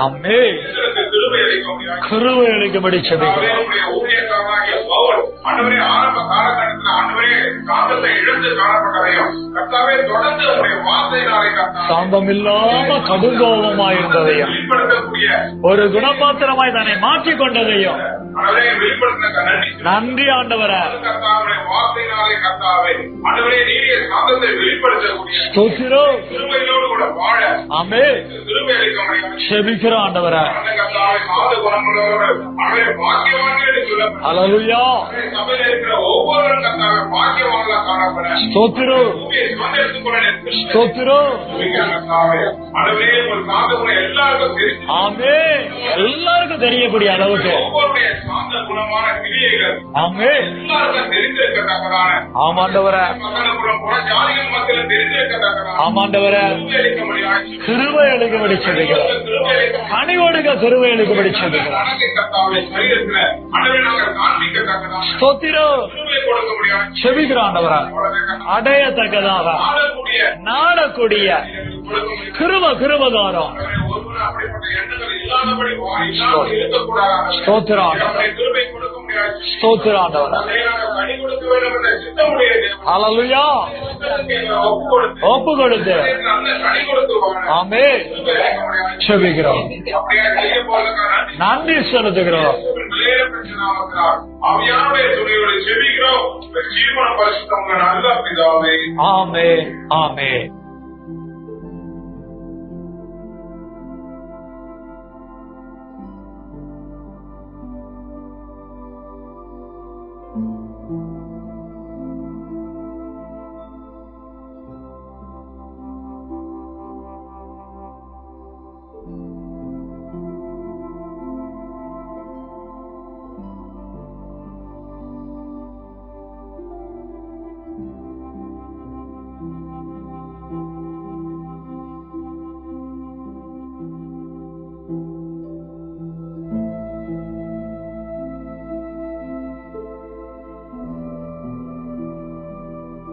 ஆமென். கிருபை அளிக்கும்படி ஜெபிக்கிறோம். ஆண்டவரே, ஆரம்ப காலகட்டத்தில் ஆண்டவரே சாந்தத்தை இழந்து காணப்பட்டதையும் கர்த்தாவே தொடர்ந்து உடைய வார்த்தையினாலே சாந்தம் இல்லாம கடுங்கோபமாயிருந்ததையும் ஒரு குணபாத்திரமாய் தன்னை மாற்றிக் கொண்டதையும் நன்றி ஆண்டவரே. வார்த்தையினாலே கர்த்தாவே ஆண்டவரே நீடிய சாந்தத்தை வெளிப்படுத்தக்கூடிய ஸ்தோத்திரம், கிருபையோடு கூட வாழ ஆமென் கிருபை அளிக்கும்படி ஜெபிக்கிறோம் ஆண்டவரே. ஹல்லேலூயா. சபையில் இருக்கிற ஒவ்வொருவரும் கர்த்தாவே பாக்கியவான்களா காணப்பட ஸ்தோத்திரம், ஸ்தோத்திரம். ஆண்டவரே ஒரு சாந்தகுணம் எல்லாருக்கும் தெரியும். ஆமென். எல்லாருக்கும் தெரியக்கூடிய அளவுக்கு ஒவ்வொருடைய சாந்த குணமான கிரியைகள் ஆமென் எல்லாருக்கும் தெரிந்திருக்கத்தக்கதான ஆமாண்டவரே ஜாதிகள் மக்களும் தெரிந்திருக்கத்தக்கதான ஆமாண்டவரே கிருபை அளிக்கும்படி ஜெபிக்கிறோம். கனிவோடுக கிருபை அளிக்கும்படி ஜெபிக்கிறோம். ஸ்தோத்திரம், ஜெபிக்கிறோம் ஆண்டவரே. அடையத்தக்கதாக நாடக்கூடிய கிருபகாரம் ஸ்தோத்திரம், ஸ்தோத்திரம் ஆண்டவரே. ஹல்லேலூயா. ஒப்பு கொடுத்து ஆமென் ஜெபிக்கிறோம். நன்றி செலுத்துகிறோம். ஆமென், ஆமென்.